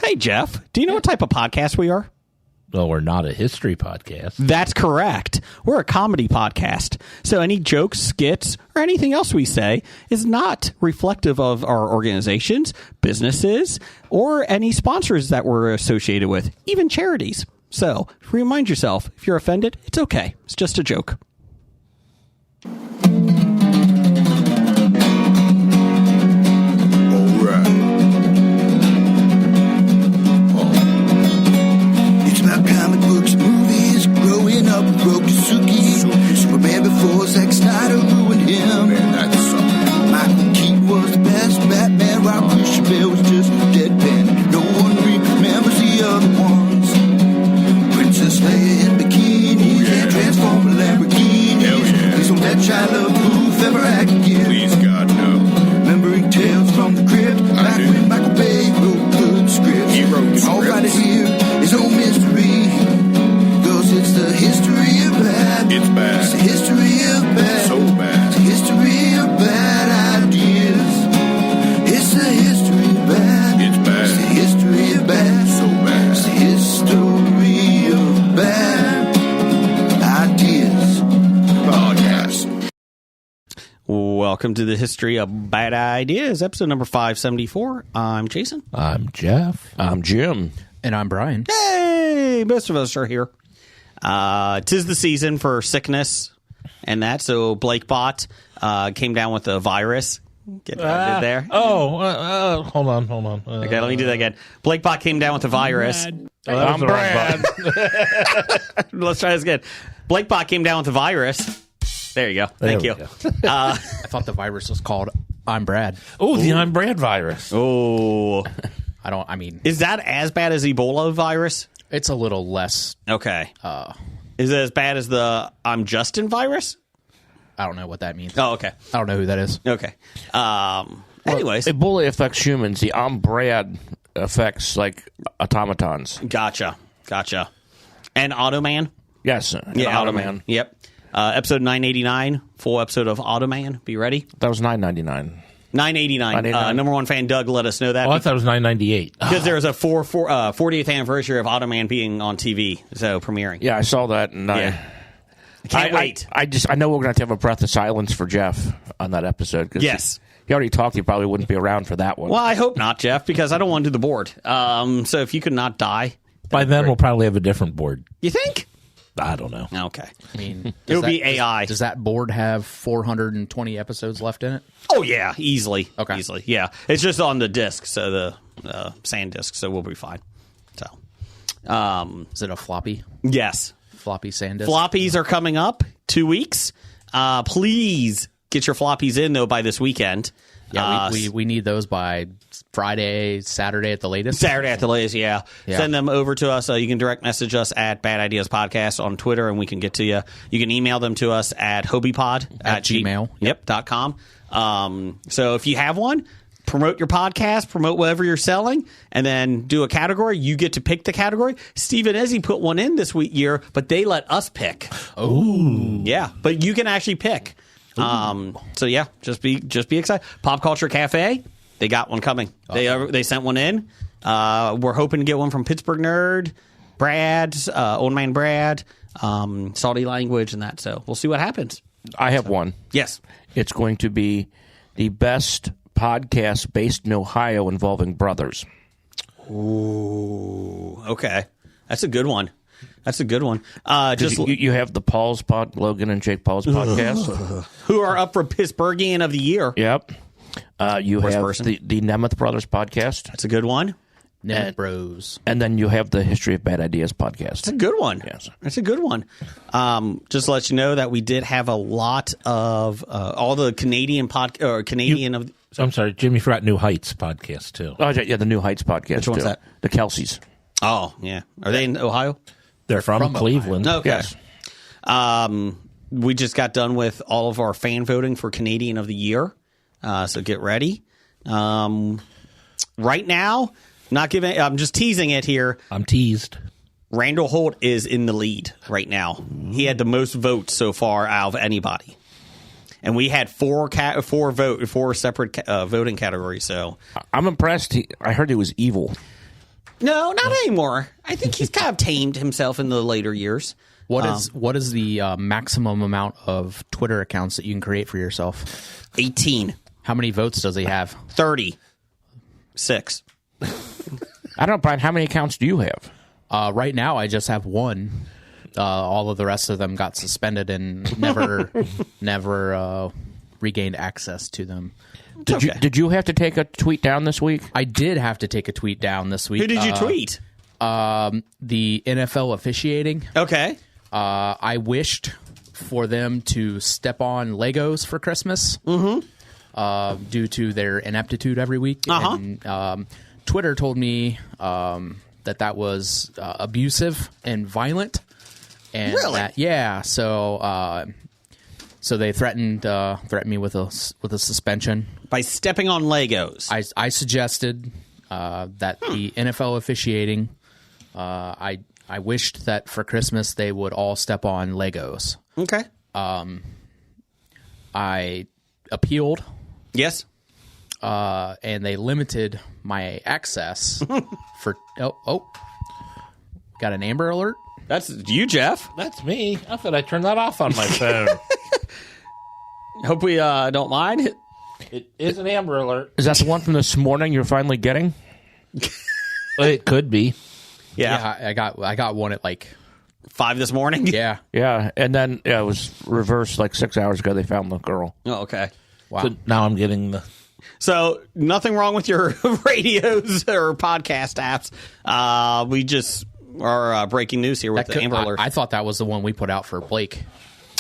Hey, Jeff, do you know what type of podcast we are? Well, we're not a history podcast. That's correct. We're a comedy podcast. So any jokes, skits, or anything else we say is not reflective of our organizations, businesses, or any sponsors that we're associated with, even charities. So remind yourself, if you're offended, it's okay. It's just a joke. Comic books, movies, growing up with Rokusuki. Superman before Zack Snyder ruined him. Man, that's something. Michael Keaton was the best Batman, while Christian Bale was just deadpan. No one remembers the other ones. Princess Leia in bikinis and Transformer Lamborghinis. Please don't let Shia LaBeouf ever act again. Please, God, no. Remembering tales from the crypt, back when Michael Bay wrote good scripts. He wrote the scripts. All right here is no mystery. It's the history of bad. It's bad. It's the history of bad. So bad. It's the history of bad ideas. It's the history of bad. It's bad. It's the history of bad. So bad. It's the history of bad ideas. Podcast. Welcome to the History of Bad Ideas, episode number 574. I'm Jason. I'm Jeff. I'm Jim. And I'm Brian. Hey, most of us are here. 'Tis the season for sickness and that. So Blake Bot came down with a virus. Get that there. Hold on. Okay, let me do that again. Blake Bot came down with a virus. I'm Brad. Let's try this again. Blake Bot came down with a virus. There you go. Thank you. I thought the virus was called I'm Brad. Oh, the I'm Brad virus. Oh. Is that as bad as Ebola virus? It's a little less. Okay. Is it as bad as the I'm Justin virus? I don't know what that means. Oh, okay. I don't know who that is. Okay. Anyways. Ebola affects humans. The I'm Brad affects, like, automatons. Gotcha. And Automan? Yes. Yeah, Automan. Yep. Episode 989, full episode of Automan. Be ready? That was $9.99. $9.89. Number one fan Doug let us know that. Oh, I thought it was $9.98. Because there was a 40th anniversary of Automan being on TV, so premiering. Yeah, I saw that, and I can't wait. I know we're going to have a breath of silence for Jeff on that episode. Cause yes. He already talked. He probably wouldn't be around for that one. Well, I hope not, Jeff, because I don't want to do the board. So if you could not die. By then, we'll probably have a different board. You think? I don't know. Okay. I mean, it'll be AI. Does that board have 420 episodes left in it? Oh, yeah. Easily. Okay. Easily. Yeah. It's just on the disc, so the sand disc, so we'll be fine. So, is it a floppy? Yes. Floppy sand disc? Floppies are coming up 2 weeks. Please get your floppies in, though, by this weekend. Yeah, we need those by Friday, Saturday at the latest. Saturday at the latest, yeah. Send them over to us. You can direct message us at Bad Ideas Podcast on Twitter, and we can get to you. You can email them to us at hobiepod at gmail. .com. So if you have one, promote your podcast, promote whatever you're selling, and then do a category. You get to pick the category. Steve and Ezzy put one in this year, but they let us pick. Oh. Yeah, but you can actually pick. So yeah, just be excited. Pop Culture Cafe, they got one coming. They sent one in. We're hoping to get one from Pittsburgh Nerd, Brad, Old Man Brad, Salty Language, and that. So we'll see what happens. I have one. Yes, it's going to be the best podcast based in Ohio involving brothers. Ooh, okay, that's a good one. You have the Logan and Jake Paul's podcast, who are up for Pittsburghian of the Year. Yep. You Worst have person. the Nemeth Brothers podcast. That's a good one. Nemeth Bros. And then you have the History of Bad Ideas podcast. That's a good one. Yes. That's a good one. Just to let you know that we did have a lot of all the Canadian I'm sorry, Jimmy forgot New Heights podcast too. Oh yeah, the New Heights podcast. Which one's that? The Kelseys. Oh yeah, are they in Ohio? They're from Cleveland. Ohio. Okay. Yes. We just got done with all of our fan voting for Canadian of the Year, so get ready. Right now, I'm just teasing it here. I'm teased. Randall Holt is in the lead right now. He had the most votes so far out of anybody. And we had four separate voting categories. So I'm impressed. I heard he was evil. No, not anymore. I think he's kind of tamed himself in the later years. What is the maximum amount of Twitter accounts that you can create for yourself? 18. How many votes does he have? 36. I don't know, Brian. How many accounts do you have? Right now, I just have one. All of the rest of them got suspended and never regained access to them. Did you have to take a tweet down this week? I did have to take a tweet down this week. Who did you tweet? The NFL officiating. Okay. I wished for them to step on Legos for Christmas due to their ineptitude every week. And, Twitter told me that was abusive and violent. And really? So they threatened me with a suspension By stepping on Legos. I suggested that the NFL officiating. I wished that for Christmas they would all step on Legos. Okay. I appealed. Yes. And they limited my access for. Got an Amber Alert. That's you, Jeff. That's me. I thought I turned that off on my phone. Hope we don't mind. It is an Amber Alert. Is that the one from this morning you're finally getting? It could be. Yeah. I got one at like 5 this morning. yeah. Yeah, and then it was reversed like 6 hours ago. They found the girl. Oh, okay. Wow. So now I'm getting the... So nothing wrong with your radios or podcast apps. We just are breaking news here with the Amber Alert. I thought that was the one we put out for Blake.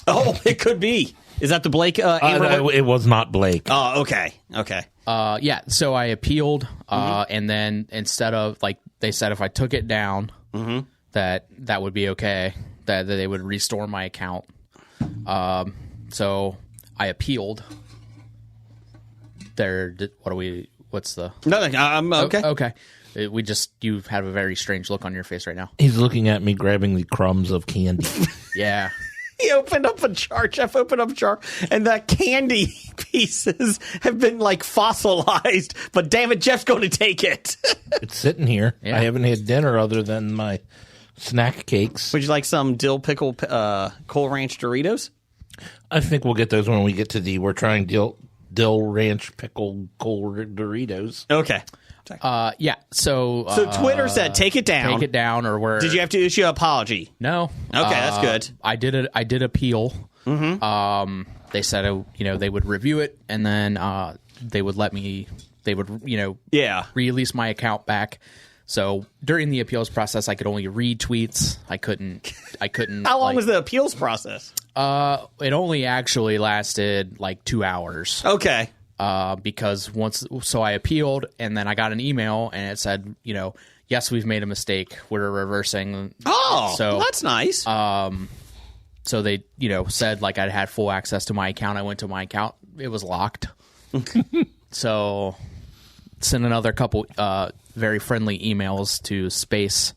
Oh, it could be. Is that the Blake Amber Alert? It was not Blake. Oh, okay. Okay. Yeah. So I appealed, and then instead of like they said, if I took it down, that would be okay. That they would restore my account. So I appealed. What's the Nothing. I'm okay. Okay. You have a very strange look on your face right now. He's looking at me grabbing the crumbs of candy. Yeah. He opened up a jar. Jeff opened up a jar, and the candy pieces have been like fossilized. But damn it, Jeff's going to take it. It's sitting here. Yeah. I haven't had dinner other than my snack cakes. Would you like some dill pickle Cool Ranch Doritos? I think we'll get those when we get to we're trying dill ranch pickle cool Doritos. Okay. Yeah. So Twitter said take it down. Take it down, or where? Did you have to issue an apology? No. Okay, that's good. I did appeal. They said they would review it, and then they would let me. They would release my account back. So during the appeals process, I could only read tweets. I couldn't. How long was the appeals process? It only actually lasted like 2 hours. Okay. Because so I appealed, and then I got an email, and it said, yes, we've made a mistake. We're reversing. Oh, so that's nice. So they, said like I had full access to my account. I went to my account. It was locked. So sent another couple very friendly emails to Space,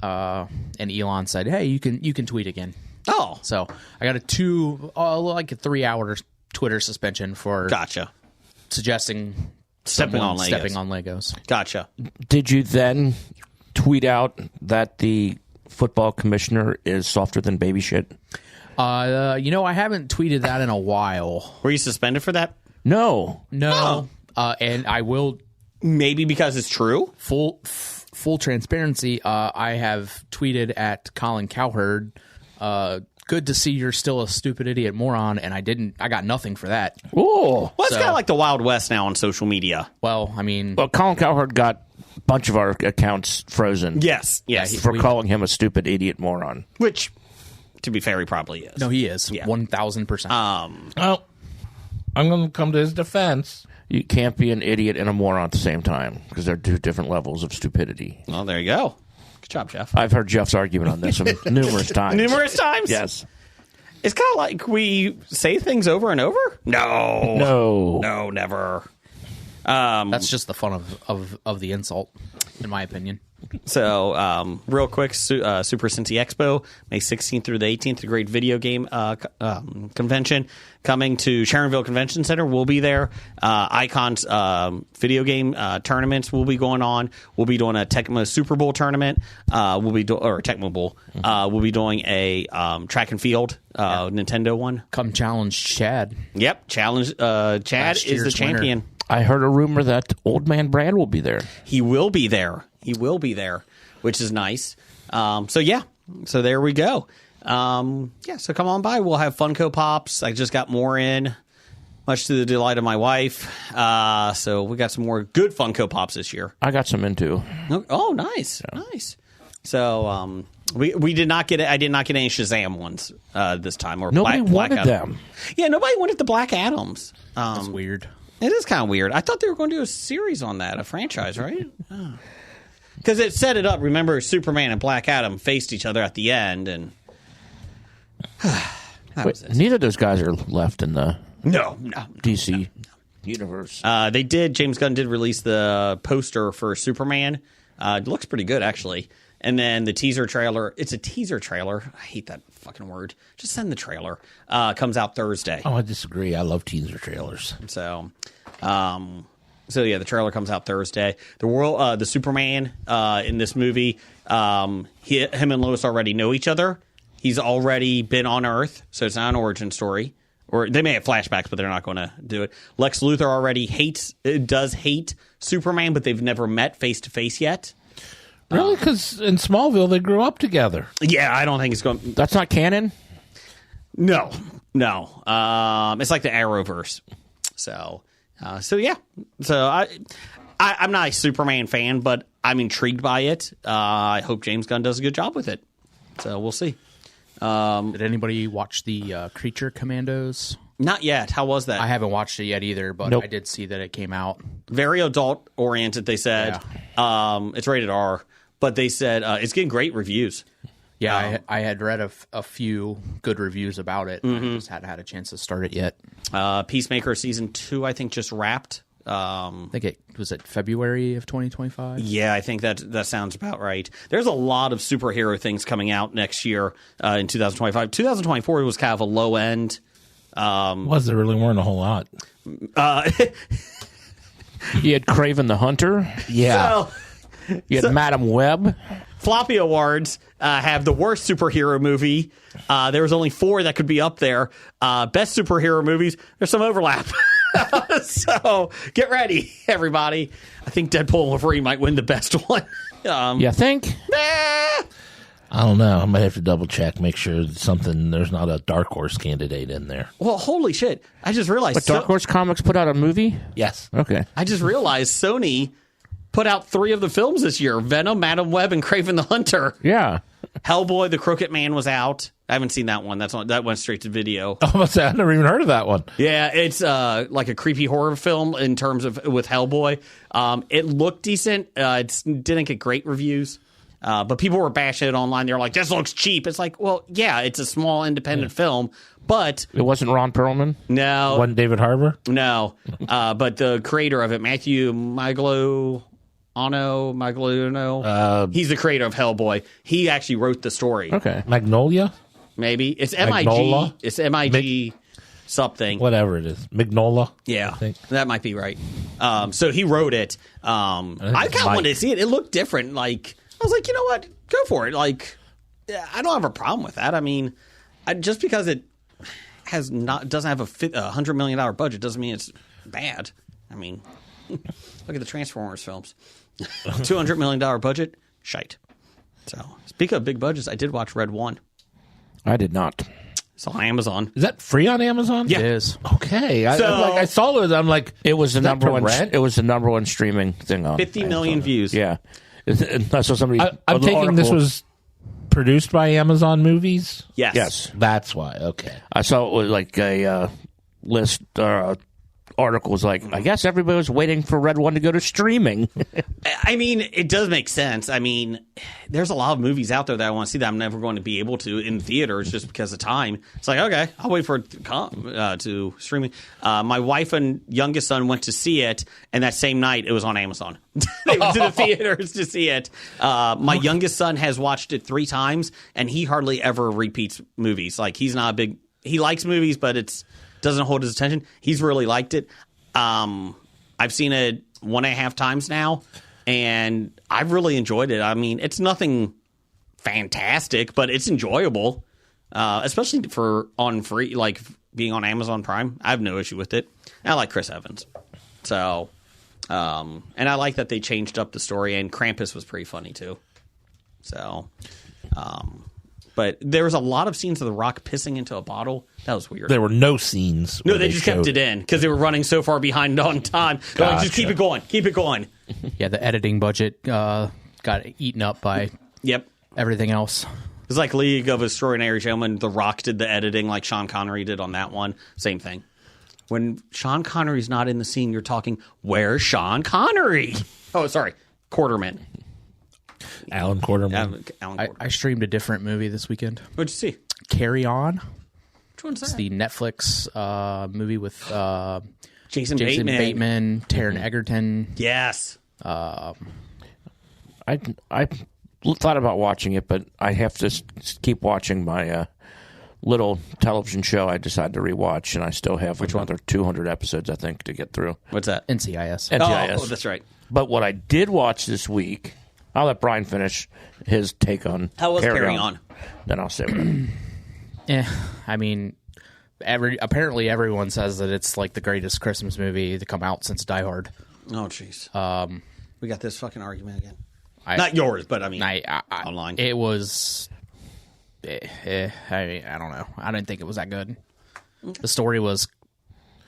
and Elon said, "Hey, you can tweet again." Oh, so I got a 3 hour Twitter suspension for suggesting stepping on Legos. Gotcha. Did you then tweet out that the football commissioner is softer than baby shit? I haven't tweeted that in a while. Were you suspended for that? No. And I will. Maybe because it's true. Full transparency. I have tweeted at Colin Cowherd. Good to see you're still a stupid idiot moron, and I got nothing for that. Oh, well, it's kind of like the Wild West now on social media. Well, I mean, Colin Cowherd got a bunch of our accounts frozen. Yes, for calling him a stupid idiot moron. Which, to be fair, he probably is. No, he is. Yeah. 1,000%. Well, I'm going to come to his defense. You can't be an idiot and a moron at the same time because they're two different levels of stupidity. Well, there you go. Good job, Jeff. I've heard Jeff's argument on this numerous times. Numerous times? Yes. It's kind of like we say things over and over? No, never. That's just the fun of the insult, in my opinion. So, real quick, Super Cincy Expo, May 16th through the 18th, a great video game convention coming to Sharonville Convention Center. We'll be there. Icon's video game tournaments will be going on. We'll be doing a Tecmo Super Bowl tournament. Or Tecmo Bowl. We'll be doing a track and field Nintendo one. Come challenge Chad. Yep, challenge. Chad is the champion. Winner. I heard a rumor that Old Man Brad will be there. He will be there. He will be there, which is nice. So there we go. So come on by. We'll have Funko Pops. I just got more in, much to the delight of my wife. So we got some more good Funko Pops this year. I got some in too. Oh, nice, nice. So we did not get it. I did not get any Shazam ones this time. Or Nobody Black wanted Adam. them. Yeah, nobody wanted the Black Adams. That's weird. It is kind of weird. I thought they were going to do a series on that, a franchise, right? Because it set it up. Remember, Superman and Black Adam faced each other at the end, and Neither of those guys are left in the no. DC universe. They did. James Gunn did release the poster for Superman. It looks pretty good, actually. And then the teaser trailer. It's a teaser trailer. I hate that fucking word. Just send the trailer. Comes out Thursday. Oh, I disagree. I love teaser trailers. So yeah, the trailer comes out Thursday. The Superman in this movie, him and Lois already know each other. He's already been on Earth, so it's not an origin story. Or they may have flashbacks, but they're not going to do it. Lex Luthor already does hate Superman, but they've never met face to face yet. Really? Because in Smallville, they grew up together. Yeah, I don't think it's going. That's not canon? No. It's like the Arrowverse. So yeah. So I'm not a Superman fan, but I'm intrigued by it. I hope James Gunn does a good job with it. So we'll see. Did anybody watch the Creature Commandos? Not yet. How was that? I haven't watched it yet either, but Nope. I did see that it came out. Very adult oriented, they said. It's rated R, but they said it's getting great reviews. Yeah, I had read a few good reviews about it. I just hadn't had a chance to start it yet. Peacemaker season 2, I think, just wrapped. I think it was February of 2025. Yeah, I think that sounds about right. There's a lot of superhero things coming out next year in 2025. 2024 was kind of a low end. There really weren't a whole lot. You had Kraven the Hunter. Yeah. You had Madam Web. Floppy Awards have the worst superhero movie. There was only 4 that could be up there. Best superhero movies. There's some overlap. So get ready, everybody. I think Deadpool and Wolverine might win the best one. You think? I don't know. I might have to double check, make sure there's not a Dark Horse candidate in there. Well, holy shit. I just realized. But Dark Horse Comics put out a movie? Yes. Okay. I just realized Sony put out 3 of the films this year. Venom, Madam Web, and Kraven the Hunter. Yeah. Hellboy, The Crooked Man was out. I haven't seen that one. That went straight to video. Oh, I've never even heard of that one. Yeah, it's like a creepy horror film in terms of with Hellboy. It looked decent. It didn't get great reviews. But people were bashing it online. They were like, this looks cheap. It's like, well, yeah, it's a small independent film, but... It wasn't Ron Perlman? No. Wasn't David Harbour? No. But the creator of it, Matthew Migliono, he's the creator of Hellboy. He actually wrote the story. Okay. Magnolia? Maybe. It's Magnola? MIG. It's MIG something. Whatever it is. Magnola? Yeah, I think. that might be right. So he wrote it. I kind of wanted to see it. It looked different. Like... I was like, you know what? Go for it. Like, I don't have a problem with that. I mean, just because it doesn't have a $100 million budget doesn't mean it's bad. I mean, look at the Transformers films. $200 million budget, shite. So, speaking of big budgets, I did watch Red 1. I did not. It's on Amazon. Is that free on Amazon? Yeah. It is. Okay. I saw it. I'm like, It was the number one. rent? It was the number one streaming thing on 50 million views. Yeah. I saw somebody. I'm taking this was produced by Amazon Movies? Yes. Yes. That's why. Okay. I saw it was like a list article was like, I guess everybody was waiting for Red One to go to streaming. I mean, it does make sense. I mean, there's a lot of movies out there that I want to see that I'm never going to be able to in theaters just because of time. It's like, okay, I'll wait for it to come to streaming. My wife and youngest son went to see it, and that same night it was on Amazon. They went to the theaters to see it. My youngest son has watched it 3 times, and he hardly ever repeats movies. Like, he's not a big... He likes movies, but it's doesn't hold his attention. He's really liked it. I've seen it 1.5 times now, and I've really enjoyed it. I mean, it's nothing fantastic, but it's enjoyable, especially for on free, like being on Amazon Prime. I have no issue with it. I like Chris Evans, so and I like that they changed up the story. And Krampus was pretty funny too. So. But there was a lot of scenes of The Rock pissing into a bottle. That was weird. There were no scenes. No, they just kept it in because they were running so far behind on time. Gotcha. Like, just keep it going. Keep it going. Yeah, the editing budget got eaten up by everything else. It's like League of Extraordinary Gentlemen. The Rock did the editing like Sean Connery did on that one. Same thing. When Sean Connery's not in the scene, you're talking, where's Sean Connery? Oh, sorry. Quarterman. Alan Quarterman. I streamed a different movie this weekend. What'd you see? Carry On. Which one's that? It's the Netflix movie with Jason Bateman, Taron Egerton. Yes. I thought about watching it, but I have to keep watching my little television show I decided to rewatch, and I still have another 200 episodes, I think, to get through. What's that? NCIS. Oh, that's right. But what I did watch this week, I'll let Brian finish his take on How was Carry On? Then I'll say what I mean, apparently everyone says that it's like the greatest Christmas movie to come out since Die Hard. Oh, jeez. We got this fucking argument again. Not yours, but I mean, online. It was... I don't know. I didn't think it was that good. The story was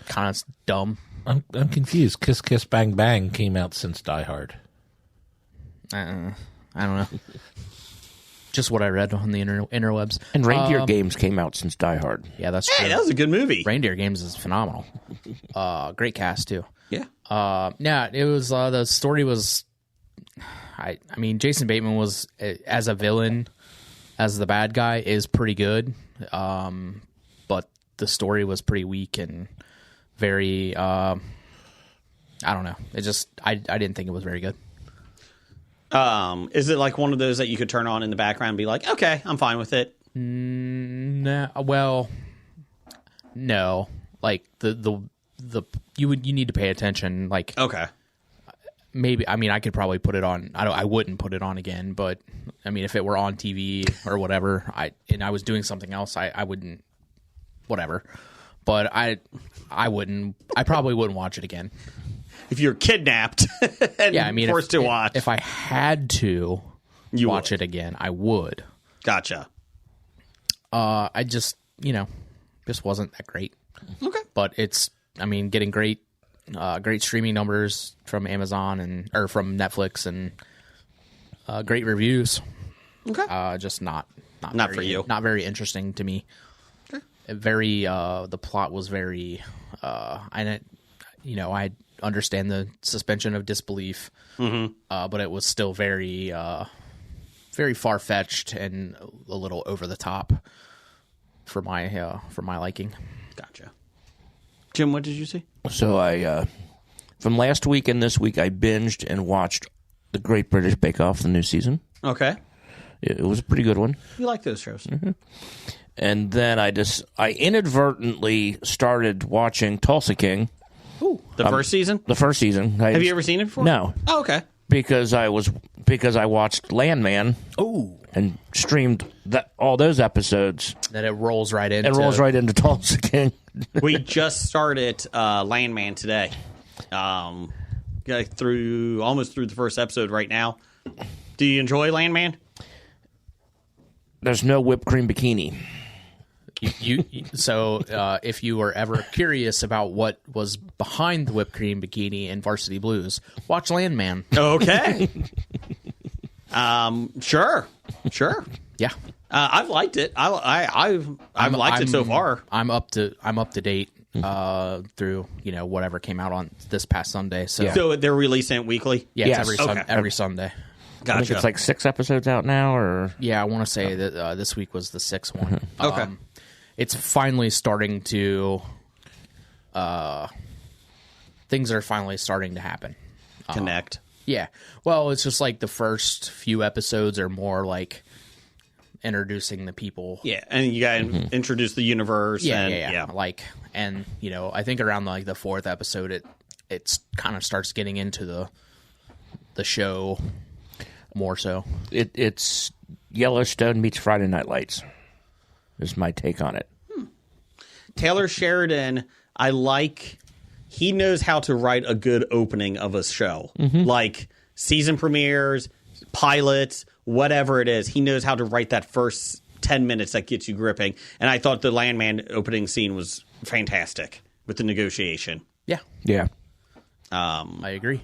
kind of dumb. I'm confused. Kiss Kiss Bang Bang came out since Die Hard. I don't know. Just what I read on the interwebs. And Reindeer Games came out since Die Hard. Yeah, that's true. Hey, that was a good movie. Reindeer Games is phenomenal. Great cast too. Yeah. Yeah, it was. The story was. I mean, Jason Bateman was as a villain, as the bad guy, is pretty good. But the story was pretty weak and very. I don't know. It just. I didn't think it was very good. Is it like one of those that you could turn on in the background and be like, okay, I'm fine with it? No, well, no. Like the you need to pay attention. Like, okay, maybe. I mean, I could probably put it on. I wouldn't put it on again, but I mean, if it were on TV or whatever, I was doing something else, I wouldn't. Whatever, but I wouldn't. I probably wouldn't watch it again. If you're kidnapped and forced to watch. If I had to watch it again, I would. Gotcha. I just, just wasn't that great. Okay. But it's, I mean, getting great streaming numbers from Amazon or from Netflix and great reviews. Okay. Just not for you. Not very interesting to me. Okay. The plot was very, I understand the suspension of disbelief, but it was still very, very far fetched and a little over the top for my liking. Gotcha. Jim, what did you see? So I, from last week and this week, I binged and watched the Great British Bake Off, the new season. Okay. It was a pretty good one. You like those shows? Mm-hmm. And then I inadvertently started watching Tulsa King. Ooh, the first season? The first season. Have you ever seen it before? No. Oh, okay. Because I watched Landman. Ooh. And streamed all those episodes. Then it rolls right into... It rolls right into Tulsa King. We just started Landman today. Almost through the first episode right now. Do you enjoy Landman? There's no whipped cream bikini. So if you were ever curious about what was behind the whipped cream bikini in Varsity Blues, watch Landman. Okay. Sure. Yeah. I've liked it. I've liked it so far. I'm up to date through whatever came out on this past Sunday. So So they're releasing it weekly? yeah, Yes. it's every Sunday. I Gotcha. think it's like 6 episodes out now, or Yeah, I want to say that this week was the 6th one. Okay. It's finally starting to. Things are finally starting to happen. Connect. Yeah. Well, it's just like the first few episodes are more like introducing the people. Yeah, and you got to introduce the universe. Yeah, and, yeah. Like, and I think around like the 4th episode, it kind of starts getting into the show more so. it's Yellowstone meets Friday Night Lights. Is my take on it. Taylor Sheridan, I like. He knows how to write a good opening of a show, like season premieres, pilots, whatever it is. He knows how to write that first 10 minutes that gets you gripping. And I thought the Landman opening scene was fantastic with the negotiation. Yeah, Yeah. I agree.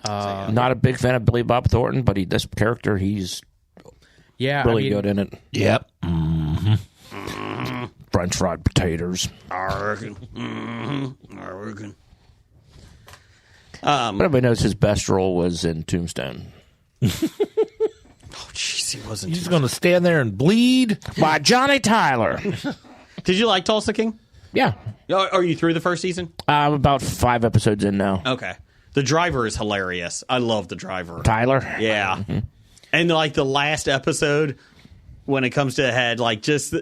Not a big fan of Billy Bob Thornton, but this character, he's Yeah, really good in it. Yep. French fried potatoes. I reckon. I reckon. But everybody knows his best role was in Tombstone. Oh, jeez, he wasn't. He's going to stand there and bleed. By Johnny Tyler. Did you like Tulsa King? Yeah. Are you through the first season? I'm about 5 episodes in now. Okay. The driver is hilarious. I love the driver. Tyler? Yeah. And like the last episode, when it comes to a head, like just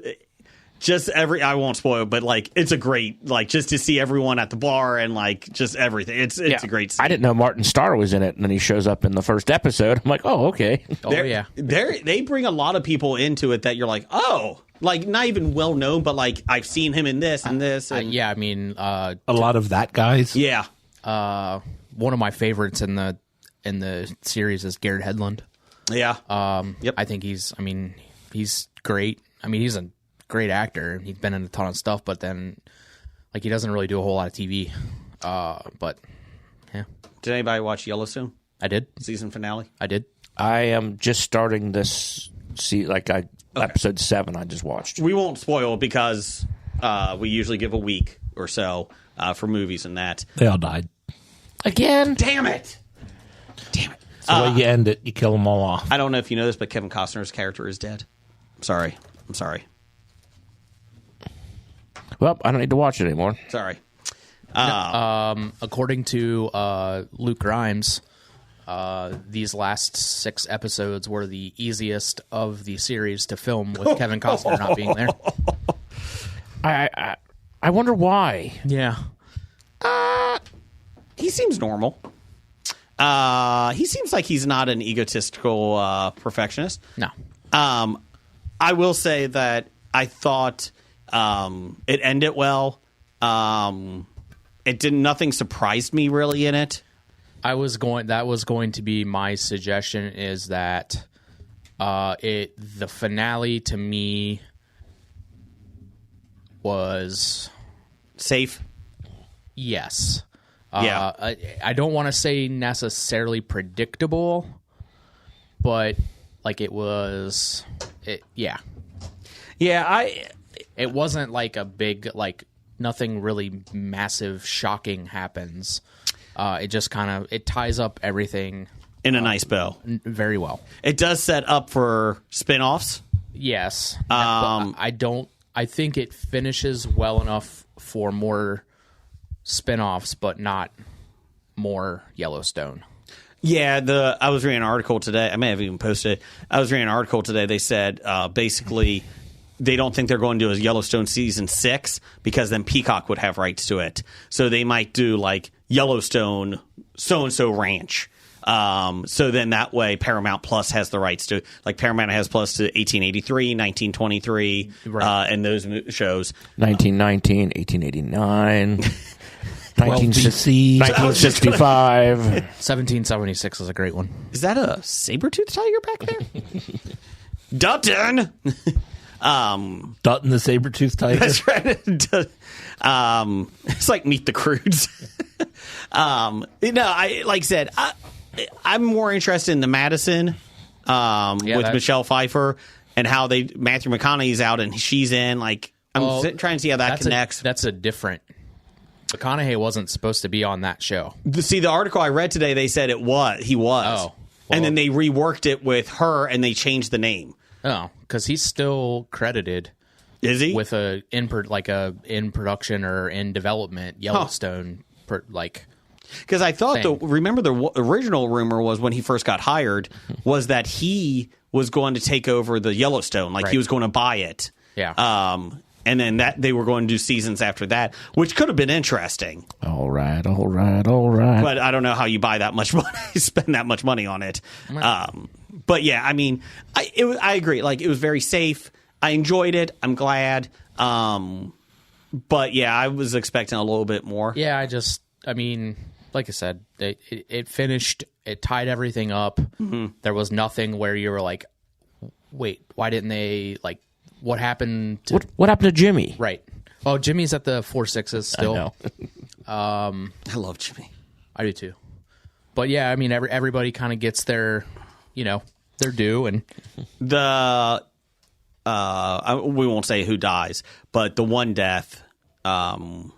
I won't spoil, but like it's a great, like just to see everyone at the bar and like just everything. It's a great scene. I didn't know Martin Starr was in it, and then he shows up in the first episode. I'm like, oh, okay. yeah. They bring a lot of people into it that you're like, oh, like not even well known, but like I've seen him in this and this. And, Yeah, I mean, A lot of that guys. yeah. one of my favorites in the series is Garrett Hedlund. Yeah. Yep. I think he's great. I mean, he's a great actor. He's been in a ton of stuff, but then like he doesn't really do a whole lot of TV. But yeah, Did anybody watch Yellowstone I did. season finale? I did. I am just starting this. Episode 7 I just watched. We won't spoil because we usually give a week or so for movies and that. They all died. Again? Damn it! Damn it! It's the way you end it. You kill them all off. I don't know if you know this, but Kevin Costner's character is dead. I'm sorry. Well, I don't need to watch it anymore. Sorry. According to Luke Grimes, these last 6 episodes were the easiest of the series to film with Kevin Costner not being there. I wonder why. Yeah. He seems normal. He seems like he's not an egotistical perfectionist. No. I will say that I thought it ended well. Nothing surprised me really in it. That was going to be my suggestion, is that the finale to me was Safe. yes. Yeah. I don't want to say necessarily predictable, but like it was yeah. Yeah, It wasn't like a big, like nothing really massive shocking happens. It just kind of it ties up everything in a nice bow. very well. It does set up for spin-offs. Yes. But I think it finishes well enough for more spin-offs, but not more Yellowstone. Yeah, I was reading an article today. I may have even posted it. I was reading an article today. They said basically they don't think they're going to do a Yellowstone season 6 because then Peacock would have rights to it. So they might do like Yellowstone so-and-so ranch. So then that way Paramount Plus has the rights to, like Paramount has plus to 1883, 1923, Right. And those shows. 1919, 1889, 12 1965. 1776 is a great one. Is that a saber-toothed tiger back there? Dutton! Dutton the saber-toothed tiger. That's right. It's like Meet the Croods. Like I said, I'm more interested in the Madison with Michelle Pfeiffer and how Matthew McConaughey's out and she's in. Like, I'm trying to see how that connects. That's a different McConaughey wasn't supposed to be on that show. See, the article I read today, they said he was. Oh, well, and then they reworked it with her, and they changed the name. Oh, because he's still credited. Is he? With in production or in development Yellowstone Because I thought thing. remember the original rumor was when he first got hired was that he was going to take over the Yellowstone, like he was going to buy it. Yeah. And then that they were going to do seasons after that, which could have been interesting. All right. But I don't know how you buy that much money, spend that much money on it. But yeah, I mean, I agree. Like, it was very safe. I enjoyed it. I'm glad. But yeah, I was expecting a little bit more. Yeah, I mean, like I said, it finished. It tied everything up. Mm-hmm. There was nothing where you were like, wait, why didn't they, like, what happened to... What happened to Jimmy? Right. Oh, Jimmy's at the 4-6s still. I know. I love Jimmy. I do too. But yeah, I mean, everybody kind of gets their due. And the... we won't say who dies, but the one death... you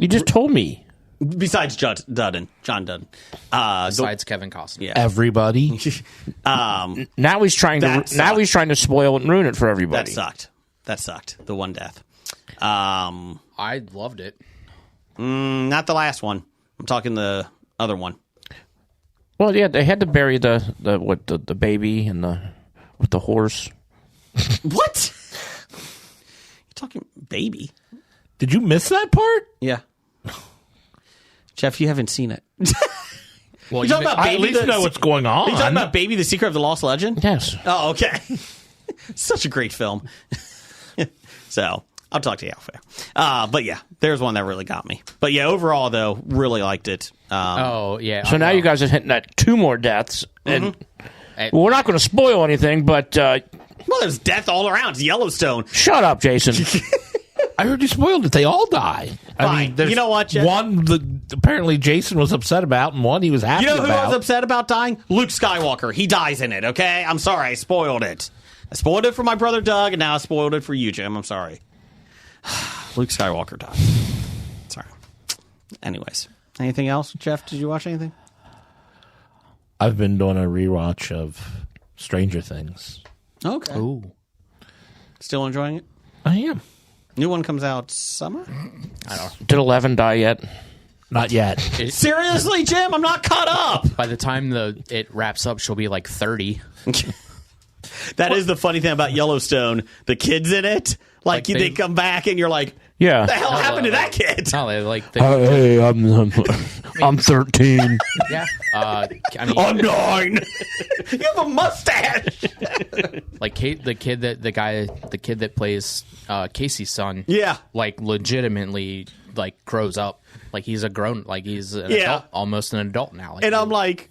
just told me. Besides John Dudden. besides Kevin Costner. Yeah. Everybody. Now he's trying to spoil it and ruin it for everybody. That sucked. The one death. I loved it. Not the last one. I'm talking the other one. Well, yeah, they had to bury the baby and with the horse. What? You're talking baby? Did you miss that part? Yeah. Jeff, you haven't seen it. Well, you talking about I at least know what's going on. Are you talking about Baby, the Secret of the Lost Legend? Yes. Oh, okay. Such a great film. So, I'll talk to you after. But yeah, there's one that really got me. But yeah, overall, though, really liked it. yeah. So now you guys are hitting at 2 more deaths. And well, we're not going to spoil anything, but... well, there's death all around. It's Yellowstone. Shut up, Jason. I heard you spoiled it. They all die. Fine. You know what, Jeff? One apparently Jason was upset about, and one he was happy about. You know who was upset about dying? Luke Skywalker. He dies in it, okay? I'm sorry. I spoiled it. I spoiled it for my brother Doug, and now I spoiled it for you, Jim. I'm sorry. Luke Skywalker died. Sorry. Anyways. Anything else? Jeff, did you watch anything? I've been doing a rewatch of Stranger Things. Okay. Ooh. Still enjoying it? I am. New one comes out summer? I don't know. Did 11 die yet? Not yet. Seriously, Jim? I'm not caught up. By the time it wraps up, she'll be like 30. That is the funny thing about Yellowstone. The kids in it, like they come back and you're like, yeah. what the hell happened to that kid? No, they like... Hey, I'm 13. Yeah. I mean, I'm 9. You have a mustache. like the kid that plays Casey's son. Yeah. Like legitimately like grows up. Like he's a grown, like he's an adult, almost an adult now. Like, And I'm like,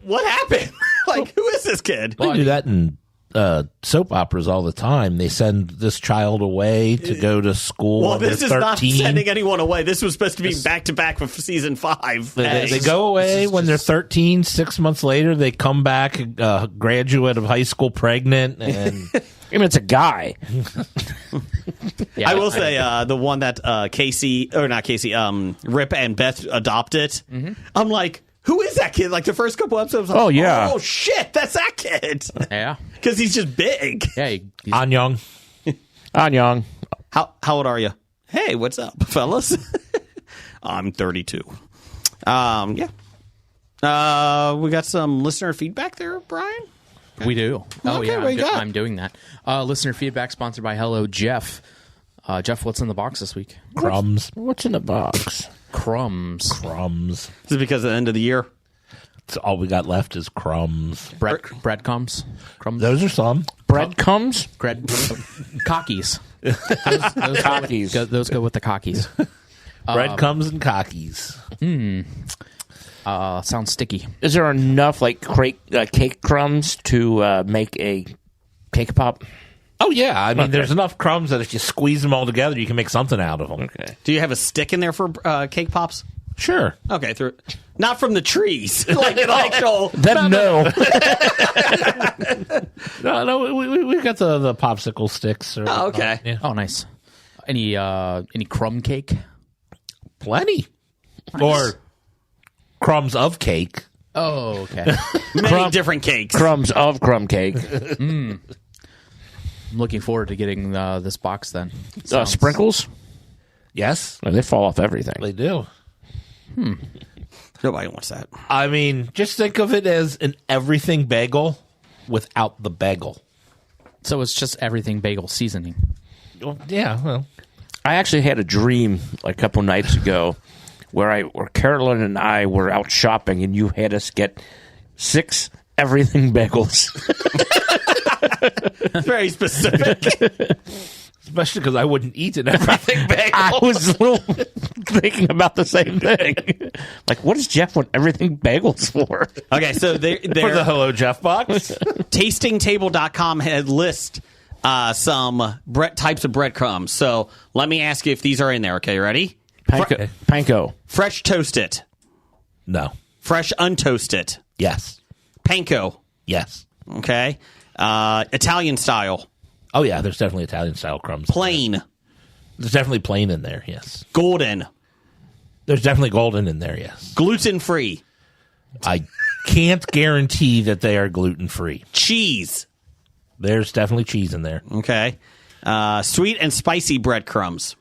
what happened? Like, who is this kid? They do that in soap operas all the time. They send this child away to go to school. Well, when this they're is 13. not sending anyone away. This was supposed to be back to back with season 5. They go away when they're 13. 6 months later, they come back, graduate of high school, pregnant, and I mean, it's a guy. yeah, I will say the one that Rip and Beth adopted. Mm-hmm. I'm like, who is that kid? Like the first couple episodes. Oh yeah. Oh shit, that's that kid. Yeah. Because he's just big. Yeah. He's, Anyang. Anyang. How old are you? Hey, what's up, fellas? I'm 32. Yeah. We got some listener feedback there, Brian. we do. Oh Okay, yeah. what you got? I'm doing that. Listener feedback sponsored by Hello Jeff. Jeff, what's in the box this week? Crumbs. What's in the box? Crumbs. Crumbs. Is it because of the end of the year? That's all we got left is crumbs. Breadcrumbs. Crumbs. Those are some. Bread comes? Cockies. Cockies. Those go with the cockies. Breadcrumbs and cockies. Sounds sticky. Is there enough like cake crumbs to make a cake pop? Oh, yeah. I mean, there's enough crumbs that if you squeeze them all together, you can make something out of them. Okay. Do you have a stick in there for cake pops? Sure. Okay, not from the trees, like an actual. Then no. No, we got the popsicle sticks. Oh, okay. Yeah. Oh, nice. Any crumb cake? Plenty. Or crumbs of cake. Oh, okay. Many different cakes. Crumbs of crumb cake. I'm looking forward to getting this box then. Sounds- Sprinkles? Yes, Oh, they fall off everything. they do. Nobody wants that. I mean, just think of it as an everything bagel without the bagel. So it's just everything bagel seasoning. Well, yeah, well. I actually had a dream a couple nights ago where Carolyn and I were out shopping and you had us get 6 everything bagels. Very specific. Especially because I wouldn't eat an everything bagel. I was a little thinking about the same thing. Like, what does Jeff want everything bagels for? Okay, so For the they're Hello Jeff box. tastingtable.com had list some types of breadcrumbs. So let me ask you if these are in there. Okay, ready? Panko. Fresh toasted, No. fresh untoasted, Yes. panko. Yes. Okay, Italian style, Oh, yeah, there's definitely Italian style crumbs. plain, There's definitely plain in there, yes. golden, There's definitely golden in there, yes. gluten free, I can't guarantee that they are gluten free. cheese. There's definitely cheese in there. Okay, sweet and spicy breadcrumbs.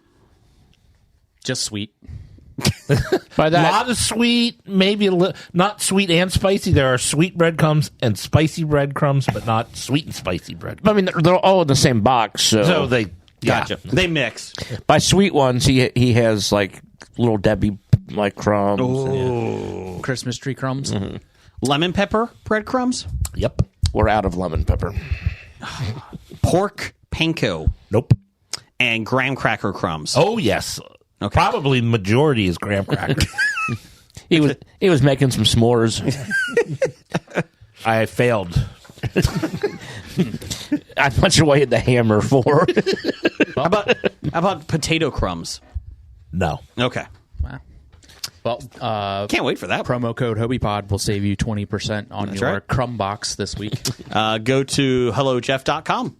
Just sweet. By A that, lot of sweet, maybe a little, not sweet and spicy. There are sweet breadcrumbs and spicy breadcrumbs, but not sweet and spicy breadcrumbs. I mean, they're all in the same box. So they, Gotcha. yeah. They mix. By sweet ones, he has like little Debbie like crumbs. Christmas tree crumbs. Lemon pepper breadcrumbs. Yep. We're out of lemon pepper. Pork panko Nope. and graham cracker crumbs. Oh, yes. Okay. Probably majority is graham cracker. He was making some s'mores. I failed. How much away had the hammer for? How about potato crumbs? No. Okay. Wow. Well, Can't wait for that. promo code HobiePod will save you 20% on That's your right. crumb box this week. Go to hellojeff.com.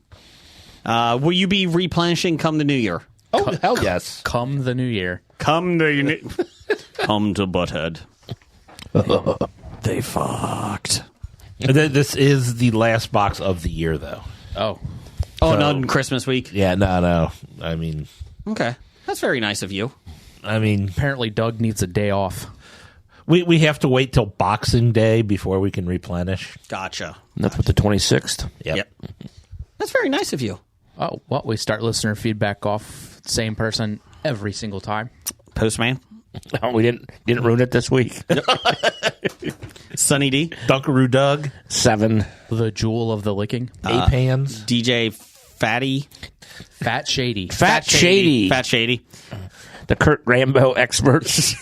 Will you be replenishing come the new year? Oh, hell yes. Come the new year. Come to Butthead. They fucked. This is the last box of the year, though. Oh. Oh, So- not Christmas week. Yeah, no. I mean, Okay, that's very nice of you. Apparently Doug needs a day off. we have to wait till Boxing Day before we can replenish. Gotcha. That's what the 26th. Yep. That's very nice of you. Oh, well, we start listener feedback off same person every single time. Postman, Oh, we didn't ruin it this week. Sunny D, Dunkaroo Doug, 7. The jewel of the licking. Ape Hands. DJ Fatty, Fat Shady. Fat Shady. Fat Shady, The Kurt Rambo experts.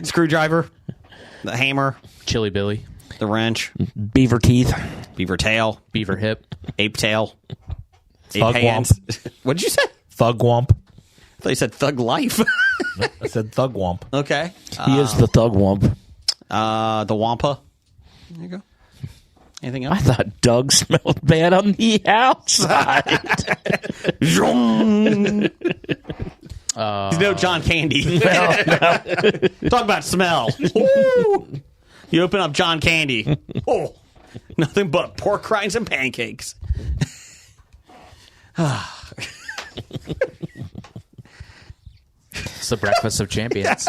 Screwdriver, the hammer, Chili Billy. the wrench, Beaver teeth. beaver tail, Beaver Hip. ape tail, ape Thug hands. What did you say? Thug Womp. I thought you said thug life. I said Thug Womp. Okay. He is the thug wump. The Wampa. There you go. Anything I else? thought Doug smelled bad on the outside. He's no John Candy. Talk about smell. Ooh. You open up John Candy. Oh, nothing but pork rinds and pancakes. It's the breakfast of champions.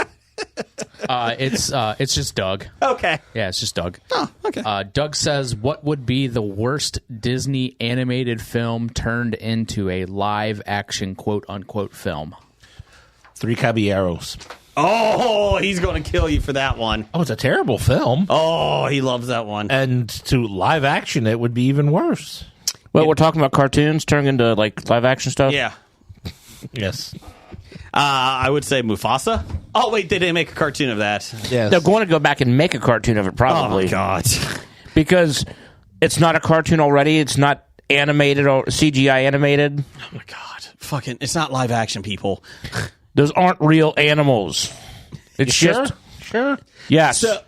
It's just Doug. Okay. Yeah, it's just Doug. Oh, okay. Doug says, what would be the worst Disney animated film turned into a live action quote-unquote film? Three Caballeros. Oh, he's going to kill you for that one. Oh, it's a terrible film. Oh, he loves that one. And to live action, it would be even worse. Well, we're talking about cartoons turning into like live action stuff. Yeah. Yes. I would say Mufasa. Oh, wait, they didn't make a cartoon of that. Yes. They're going to go back and make a cartoon of it, Oh, probably. my God. Because it's not a cartoon already. It's not animated or CGI animated. Oh, my God. Fucking, it's not live action, people. Those aren't real animals. It's just Sure. yes. So-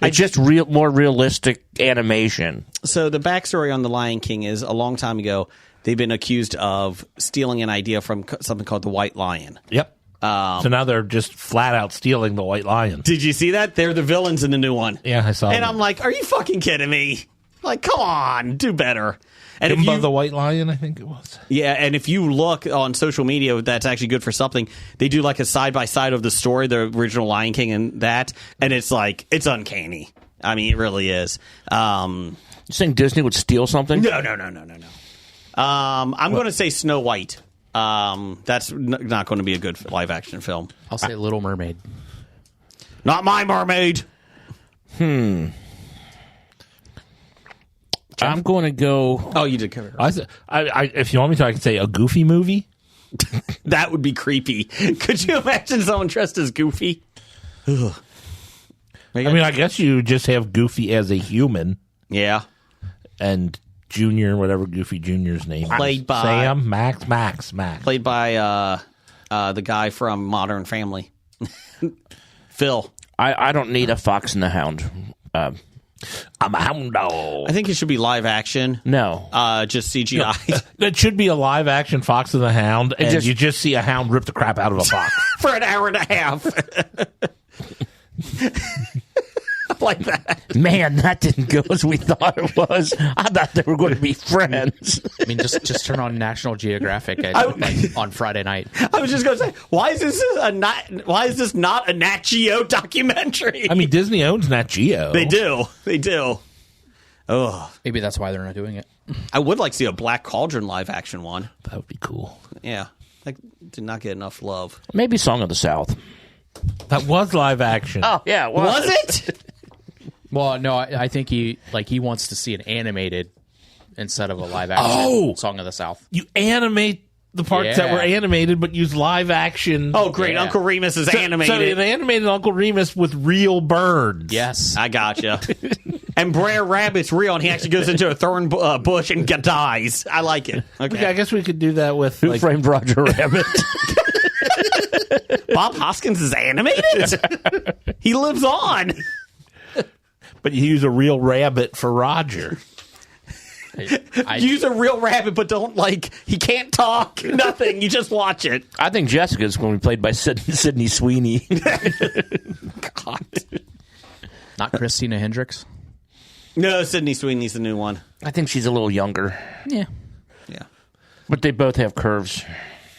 it's just more realistic animation. So the backstory on The Lion King is a long time ago, they've been accused of stealing an idea from something called The White Lion. Yep. So now they're just flat out stealing the White Lion. Did you see that? They're the villains in the new one. Yeah, I saw And that. I'm like, are you fucking kidding me? Like, come on, do better. And Simba the White Lion, I think it was. Yeah, and if you look on social media, that's actually good for something. They do like a side-by-side of the story, the original Lion King and that, and it's like, it's uncanny. I mean, it really is. You saying Disney would steal something? No. I'm going to say Snow White. That's not going to be a good live-action film. I'll say Little Mermaid. Not my mermaid. I'm going to go. Oh, you did cover it. If you want me to, I can say a Goofy movie. That would be creepy. Could you imagine someone dressed as Goofy? Ugh. I mean, I guess you just have Goofy as a human. Yeah. And Junior, whatever Goofy Junior's name is. Played by Sam, Max. Played by the guy from Modern Family. Phil. I don't need a Fox and the Hound. I'm a hound dog. I think it should be live action. No. Just CGI. It should be a live action Fox and the Hound, and you just see a hound rip the crap out of a fox. For an hour and a half. Like that. Man, that didn't go as we thought it was. I thought they were going to be friends. I mean, just turn on National Geographic on Friday night. I was just going to say, why is this not a Nat Geo documentary? I mean, Disney owns Nat Geo. They do. Oh, Maybe that's why they're not doing it. I would like to see a Black Cauldron live action one. That would be cool. Yeah, that did not get enough love. Maybe Song of the South. That was live action. Oh, yeah, it was. Was it? Well, no, I think he wants to see an animated instead of a live action Song of the South. You animate the parts that were animated, but use live action. Oh, great. Yeah. Uncle Remus is animated. So an animated Uncle Remus with real birds. Yes. I gotcha. And Brer Rabbit's real, and he actually goes into a thorn bush and dies. I like it. Okay. I guess we could do that with... Who Framed Roger Rabbit? Bob Hoskins is animated? He lives on. But you use a real rabbit for Roger. Use a real rabbit, but don't, he can't talk, nothing. You just watch it. I think Jessica's going to be played by Sydney Sweeney. God. Not Christina Hendricks? No, Sydney Sweeney's the new one. I think she's a little younger. Yeah. Yeah. But they both have curves.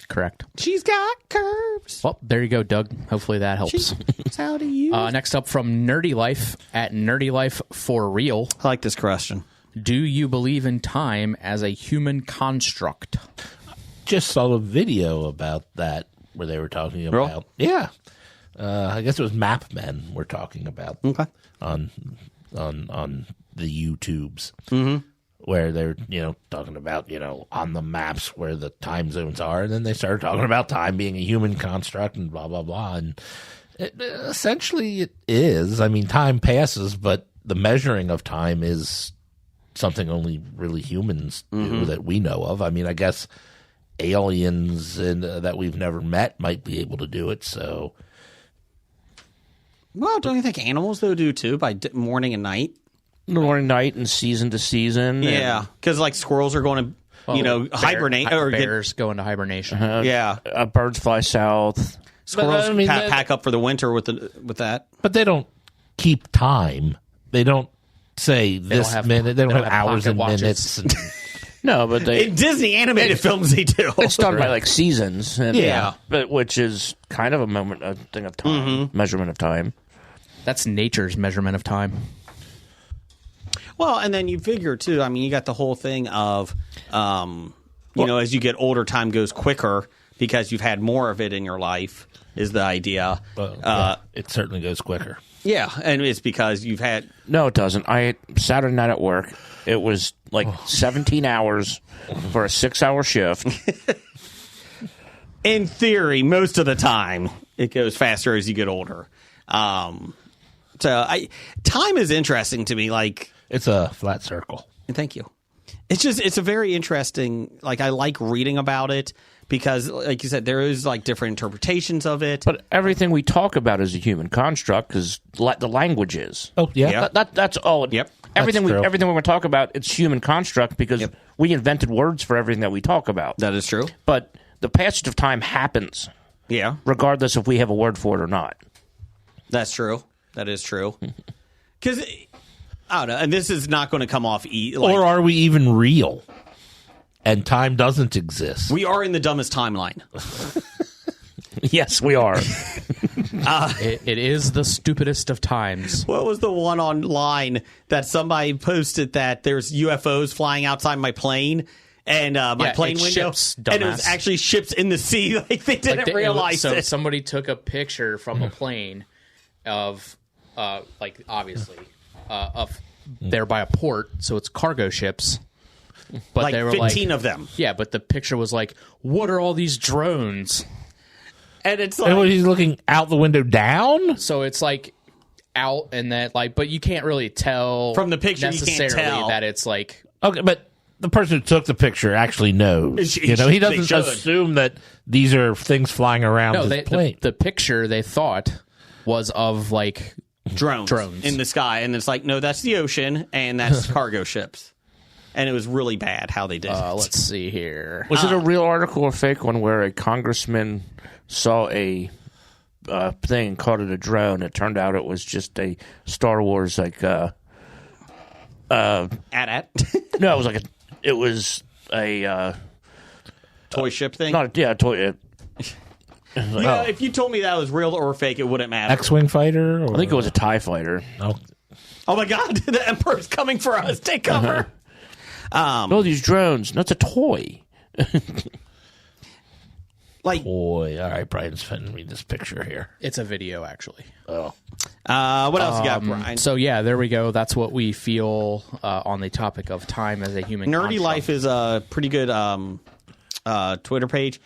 Correct. She's got curves. Well, there you go, Doug. Hopefully that helps. How do you? Next up from Nerdy Life at Nerdy Life for Real. I like this question. Do you believe in time as a human construct? Just saw a video about that where they were talking about... Really? Yeah. I guess it was Map Men we're talking about. Okay. On the YouTubes. Mm-hmm. Where they're, talking about, on the maps where the time zones are. And then they started talking about time being a human construct and blah, blah, blah. And essentially it is. I mean, time passes, but the measuring of time is something only really humans do that we know of. I mean, I guess aliens that we've never met might be able to do it, so... Well, don't you think animals, though, do, too, by morning and night? Morning, night, and season to season. Yeah, because squirrels are going to, hibernate. Bears go into hibernation. Yeah. Birds fly south. Squirrels pack up for the winter with that. But they don't keep time. They don't say this minute. They don't have hours and minutes. And, no, but in Disney animated films, they do. It's done by seasons. And, but which is kind of a thing of time, measurement of time. That's nature's measurement of time. Well, and then you figure, too, I mean, you got the whole thing of, as you get older, time goes quicker because you've had more of it in your life, is the idea. It certainly goes quicker. Yeah, and it's because you've had... No, it doesn't. Saturday night at work, it was 17 hours for a 6-hour shift. In theory, most of the time, it goes faster as you get older. Time is interesting to me, It's a flat circle. Thank you. It's a very interesting, I like reading about it because, like you said, there is different interpretations of it. But everything we talk about is a human construct because the language is. Oh, yeah. That's all. Yep. Everything we're going to talk about, it's human construct because we invented words for everything that we talk about. That is true. But the passage of time happens. Yeah, regardless if we have a word for it or not. that's true. That is true. Because I don't know, and this is not going to come off. Or are we even real? And time doesn't exist. We are in the dumbest timeline. Yes, we are. It is the stupidest of times. What was the one online that somebody posted that there's UFOs flying outside my plane? And my plane it's window, ships, and it was actually ships in the sea. Like they didn't realize it. Somebody took a picture from a plane of, obviously, of there by a port, so it's cargo ships. But Like they were 15 of them. Yeah, but the picture was like, "What are all these drones?" And it's And like, he's looking out the window down? So it's like out and that but you can't really tell From the picture, you can't necessarily tell. that it's like. Okay, but the person who took the picture actually knows. He They doesn't should. assume that these are things flying around No, his plane. the picture they thought was of like drones in the sky, and it's like, no, that's the ocean, and that's cargo ships. And it was really bad how they did it. let's see here. Was it a real article or fake one where a congressman saw a thing and called it a drone? It turned out it was just a Star Wars At no, it was a toy ship thing. toy. Yeah, if you told me that was real or fake, it wouldn't matter. X-Wing fighter? Or? I think it was a TIE fighter. Oh. Oh my God, the Emperor's coming for us. Take cover. No, these drones. No, it's a toy. Like, Boy, all right, Brian's sending me this picture here. It's a video actually. Oh, what else you got, Brian? So yeah, there we go. That's what we feel on the topic of time as a human. Nerdy construct. Life is a pretty good Twitter page.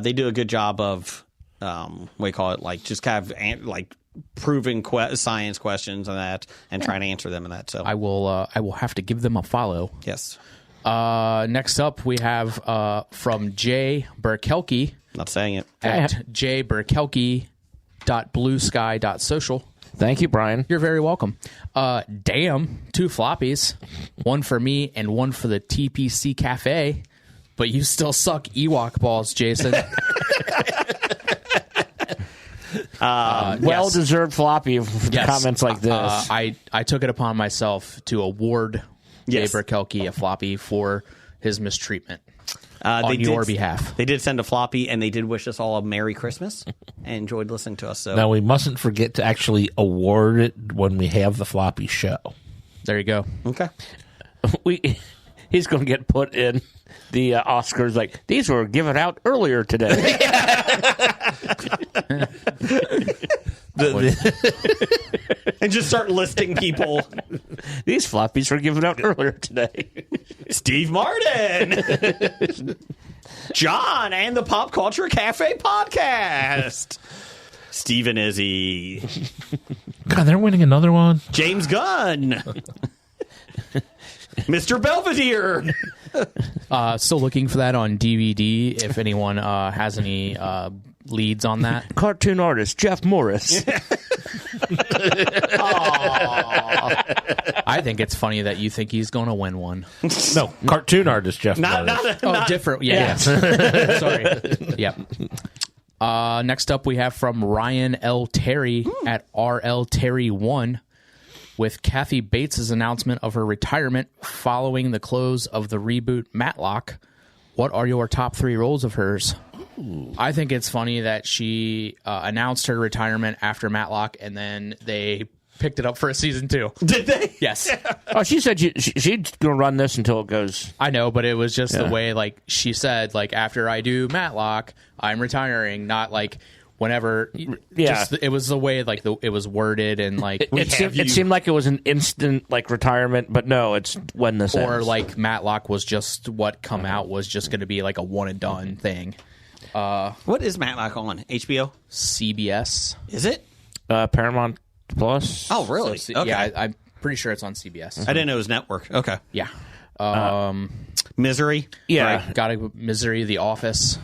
They do a good job of what do you call it? Like just kind of proving science questions and that, and trying to answer them and that. So I will have to give them a follow. yes, Next up, we have from Jay Burkelke not saying it. at jburkelke.bluesky.social. Thank you, Brian. You're very welcome. Damn, 2 floppies, one for me and one for the TPC Cafe. But you still suck Ewok balls, Jason. Well-deserved floppy for Yes. comments like this. I took it upon myself to award Yes. Jay Burkelke a floppy for his mistreatment on your behalf. They did send a floppy, and they did wish us all a Merry Christmas and enjoyed listening to us. So now we mustn't forget to actually award it when we have the floppy show. There you go. okay. He's going to get put in the Oscars like, these were given out earlier today. And just start listing people. These floppies were given out earlier today. Steve Martin, John, and the Pop Culture Cafe podcast. Stephen Izzy, God, they're winning another one. James Gunn, Mr. Belvedere. Still looking for that on DVD. If anyone has any leads on that. Cartoon artist Jeff Morris. I think it's funny that you think he's going to win one. No, cartoon artist Jeff. Not Different. Yeah. Sorry. Yep. Next up, we have from Ryan L. Terry at RL Terry 1 with Kathy Bates' announcement of her retirement following the close of the reboot Matlock. What are your top 3 roles of hers? I think it's funny that she announced her retirement after Matlock, and then they picked it up for a season 2. Did they? Yes. Oh, she said she's going to run this until it goes. I know, but it was just the way, like, she said, like, after I do Matlock, I'm retiring, not, like, whenever. Yeah. Just, it was the way, like, it was worded, and, like, It seemed like it was an instant, like, retirement, but no, it's when this or, ends. like, Matlock was just what come out was just going to be, like, a one-and-done thing. What is Matlock on? HBO? CBS. Is it? Paramount Plus. Oh, really? Okay. Yeah, I'm pretty sure it's on CBS. I didn't know it was network. Okay. Yeah. Misery? Yeah. Right. Got a Misery, The Office.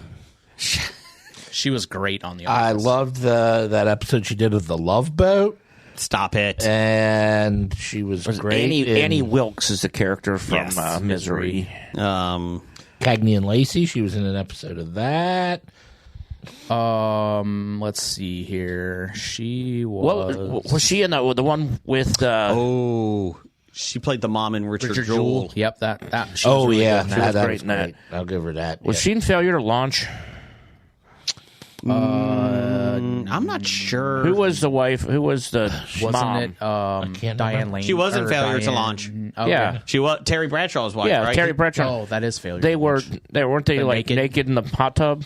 She was great on The Office. I loved that episode she did of the Love Boat, Stop it. and she was great. Annie Wilkes is the character from Yes. Misery. Cagney and Lacey. She was in an episode of that. Let's see here. She was. Was she in the one with? She played the mom in Richard Richard Jewell. Jewell. Yep, that. She Oh, was really yeah. good in that. That great was in that. great. I'll give her that. Was she in Failure to Launch? I'm not sure. Who was the wife? Who was the Wasn't mom? it can't Diane remember. Lane? She was in or Failure to Diane- Launch. Okay. Yeah. She was Terry Bradshaw's wife, Yeah, right? Terry Bradshaw. Oh, that is Failure. They to were. Launch. Weren't they The like naked in the hot tub?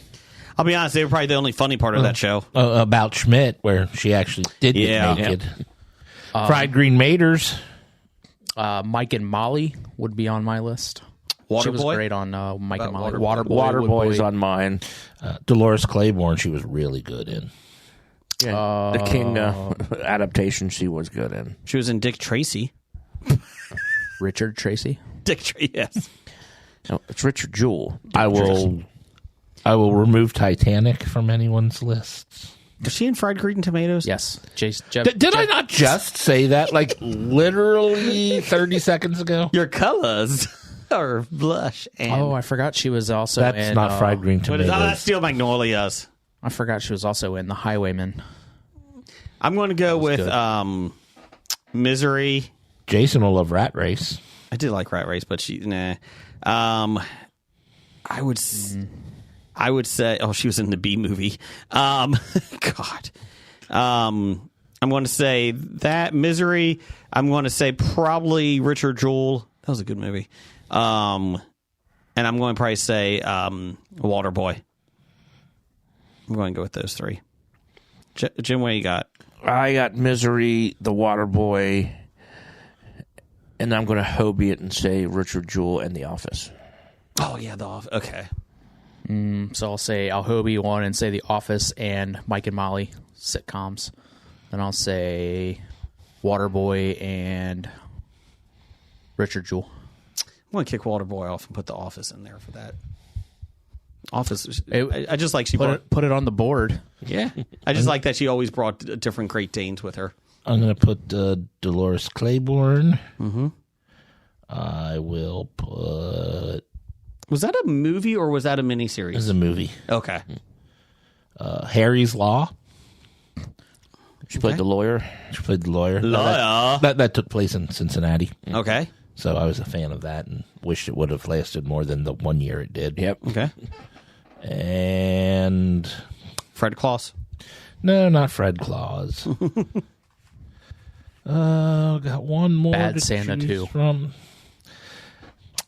I'll be honest, they were probably the only funny part of that show. About Schmidt, where she actually did Yeah. get naked. Fried green maters. Mike and Molly would be on my list. She was Waterboy? great on Mike and Molly. Waterboy. Waterboy's on mine. Dolores Claiborne, she was really good in. The King adaptation she was good in. She was in Dick Tracy. Richard Tracy. Dick Tracy, yes. No, it's Richard Jewell. I will remove Titanic from anyone's lists. Was she in Fried Green Tomatoes? Yes. Did I not just say that like literally 30 seconds ago? Your colors are blush and... Oh, I forgot she was also That's in... not fried green What is that? tomatoes. That's Steel Magnolias. I forgot she was also in The Highwayman. I'm going to go with good. Misery. Jason will love Rat Race. I did like Rat Race, but nah. I would say, oh, she was in the B movie. God. I'm going to say that Misery. I'm going to say probably Richard Jewell. That was a good movie. And I'm going to probably say Waterboy. I'm going to go with those three. Jim, what you got? I got Misery, The Waterboy, and I'm going to Hobie it and say Richard Jewell and The Office. Oh, yeah, The Office. Okay. So I'll Hobie one and say The Office and Mike and Molly sitcoms. Then I'll say Waterboy and Richard Jewell. I'm going to kick Waterboy off and put The Office in there for that. Office. I just like she Put it on the board. Yeah. I just like that she always brought different Great Danes with her. I'm going to put Dolores Claiborne. Mm-hmm. I will put... Was that a movie or was that a miniseries? This is a movie. Okay. Harry's Law. She played the lawyer. She played the lawyer. Lawyer. That took place in Cincinnati. Okay. So I was a fan of that and wished it would have lasted more than the 1 year it did. Yep. Okay. And... Fred Claus. No, not Fred Claus. Got one more. Bad to Santa choose 2. From.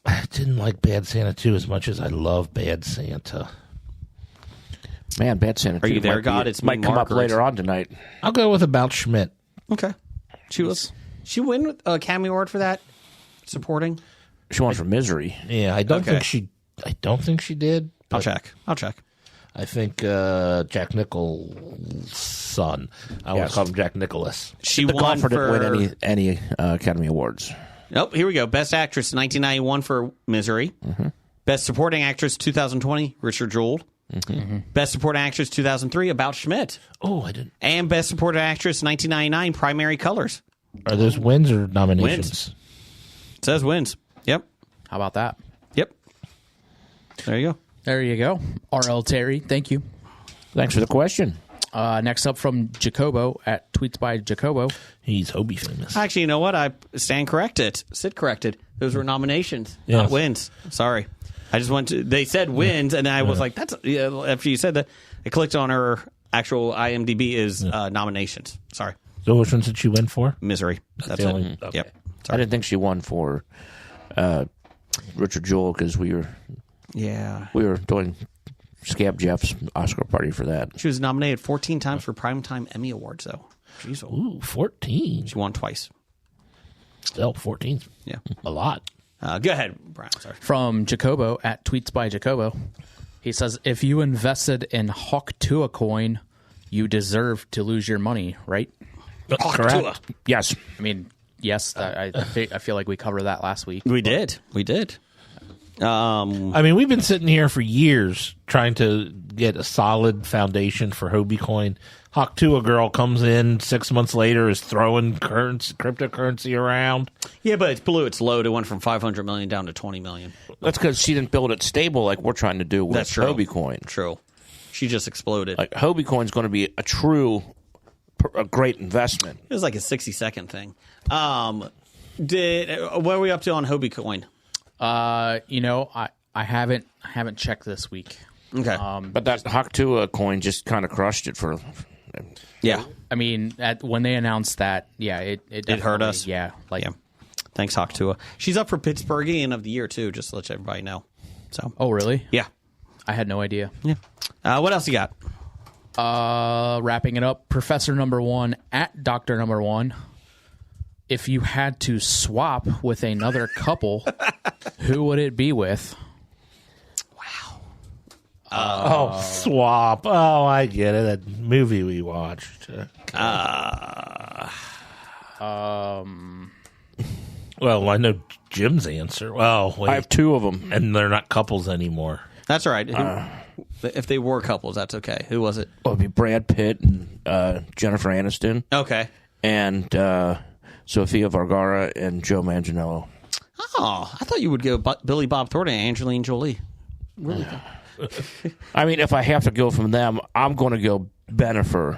I didn't like Bad Santa 2 as much as I love Bad Santa. Man, Bad Santa. Are you there, God? It's me, might come up Margaret. later on tonight. I'll go with About Schmidt. Okay. She win with a Academy Award for that? Supporting? She won for Misery. Yeah, I don't Okay. think she did. I'll but check. I think Jack Nichol's son. I want Yes. to call him Jack Nicholas. She The won golfer for... didn't win any Academy Awards. Nope, here we go. Best Actress, 1991 for Misery. Mm-hmm. Best Supporting Actress, 2020, Richard Jewell. Mm-hmm. Best Supporting Actress, 2003, About Schmidt. Oh, I didn't. And Best Supporting Actress, 1999, Primary Colors. Are those wins or nominations? Wins. It says wins. Yep. How about that? Yep. There you go. There you go. R.L. Terry, thank you. Thanks for the question. Next up from Jacobo at Tweets by Jacobo. He's Hobie famous. Actually, you know what? I stand corrected. Sid corrected. Those were nominations, Yes. not wins. Sorry. I just went to... They said wins, and I was like, that's... Yeah, after you said that, I clicked on her actual IMDb is nominations. Sorry. So which ones did she win for? Misery. That's the it. only- okay. Yep. I didn't think she won for Richard Jewell because we Yeah. were doing Scab Jeff's Oscar party for that. She was nominated 14 times for Primetime Emmy Awards, though. Jeez. Ooh, 14. She won twice. Still, 14's Yeah. a lot. Go ahead, Brian. Sorry. From Jacobo at Tweets by Jacobo. He says, if you invested in Hawk Tua coin, you deserve to lose your money, right? Correct. Yes. I mean, yes, I feel like we covered that last week. We did. I mean, we've been sitting here for years trying to get a solid foundation for Hobie coin. Hawk Tua girl comes in 6 months later, is throwing cryptocurrency around. Yeah, but it's blue. It's low. It went from 500 million down to 20 million. That's because she didn't build it stable like we're trying to do with That's true. Hobie coin. True. She just exploded. Like Hobie Coin's going to be a great investment. It was like a 60-second thing. What are we up to on Hobie Coin? I haven't checked this week. Okay. But that Haktua coin just kind of crushed it for. Yeah. I mean, when they announced that, it hurt us. Yeah. Thanks, Haktua. She's up for Pittsburghian of the Year, too, just to let everybody know. So. Oh, really? Yeah. I had no idea. Yeah. What else you got? Wrapping it up, Professor Number One at Dr. Number One. If you had to swap with another couple, who would it be with? Swap. Oh, I get it. That movie we watched. Well, I know Jim's answer. Well, wait. I have two of them. And they're not couples anymore. That's all right. If they were couples, that's okay. Who was it? It would be Brad Pitt and Jennifer Aniston. Okay. And Sofia Vergara and Joe Manganiello. Oh, I thought you would go Billy Bob Thornton and Angelina Jolie. Really? I mean, if I have to go from them, I'm going to go Bennifer.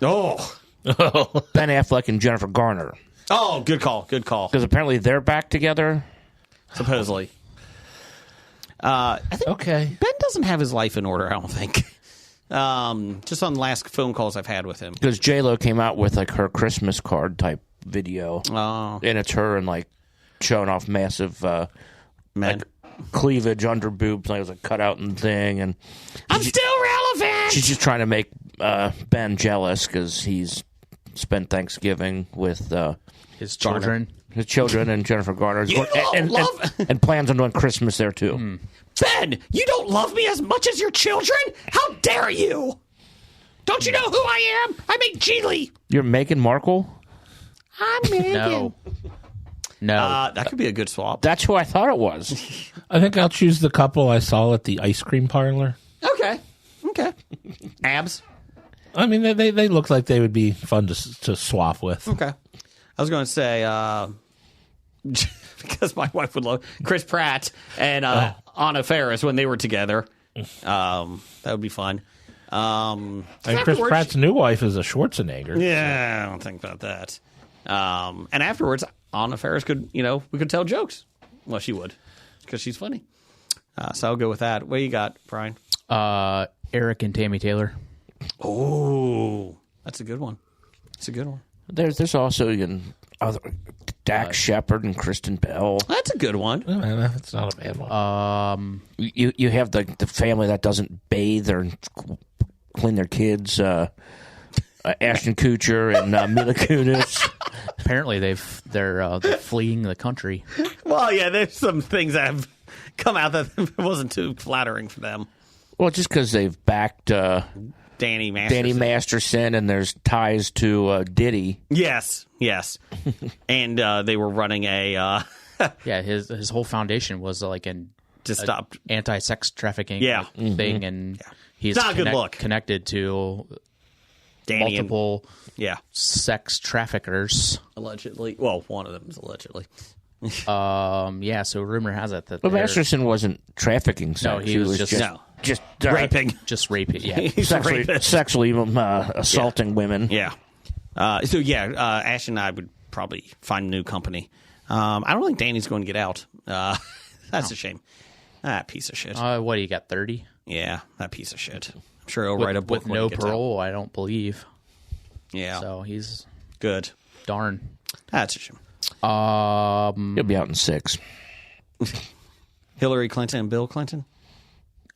Oh. Ben Affleck and Jennifer Garner. Oh, good call. Good call. Because apparently they're back together. Supposedly. I think Okay. Ben doesn't have his life in order, I don't think. Just on the last phone calls I've had with him. Because J-Lo came out with like her Christmas card type video. Oh. And it's her and like showing off massive Men. like, cleavage under boobs. Like it was a cutout and thing. And I'm still relevant! she's just trying to make Ben jealous because he's spent Thanksgiving with His children. his children and Jennifer Garner. You don't love... and plans on doing Christmas there too. Ben, you don't love me as much as your children? How dare you? Don't you know who I am? I'm a Geely. You're Meghan Markle? I'm Megan. No. That could be a good swap. That's who I thought it was. I think I'll choose the couple I saw at the ice cream parlor. Okay. Abs? I mean, they look like they would be fun to swap with. Okay. I was going to say, because my wife would love Chris Pratt and Anna Faris when they were together. That would be fun. And Chris Pratt's new wife is a Schwarzenegger. Yeah, I don't think about that. And afterwards, Anna Faris could, we could tell jokes. Well, she would, because she's funny. So I'll go with that. What you got, Brian? Eric and Tammy Taylor. Oh, that's a good one. There's also Dax Shepard and Kristen Bell. That's a good one. That's not a bad one. You have the family that doesn't bathe or clean their kids. Ashton Kutcher and Mila Kunis. Apparently they're fleeing the country. Well, yeah, there's some things that have come out that wasn't too flattering for them. Well, just because they've backed Danny Masterson, and there's ties to Diddy. Yes. And they were running a Yeah, his whole foundation was like to stop anti-sex trafficking thing, and he's not a good look. Connected to Danny multiple and, sex traffickers. Allegedly. Well, one of them is allegedly. So rumor has it that Masterson wasn't trafficking sex. No, he was just raping. Just raping, yeah. He's sexually assaulting women. Yeah. Ash and I would probably find a new company. I don't think Danny's going to get out. That's a shame. That piece of shit. What do you got, 30? Yeah, that piece of shit. I'm sure he'll write a book with no parole. I don't believe. Yeah. So he's good. Darn. That's a shame. He'll be out in 6. Hillary Clinton and Bill Clinton.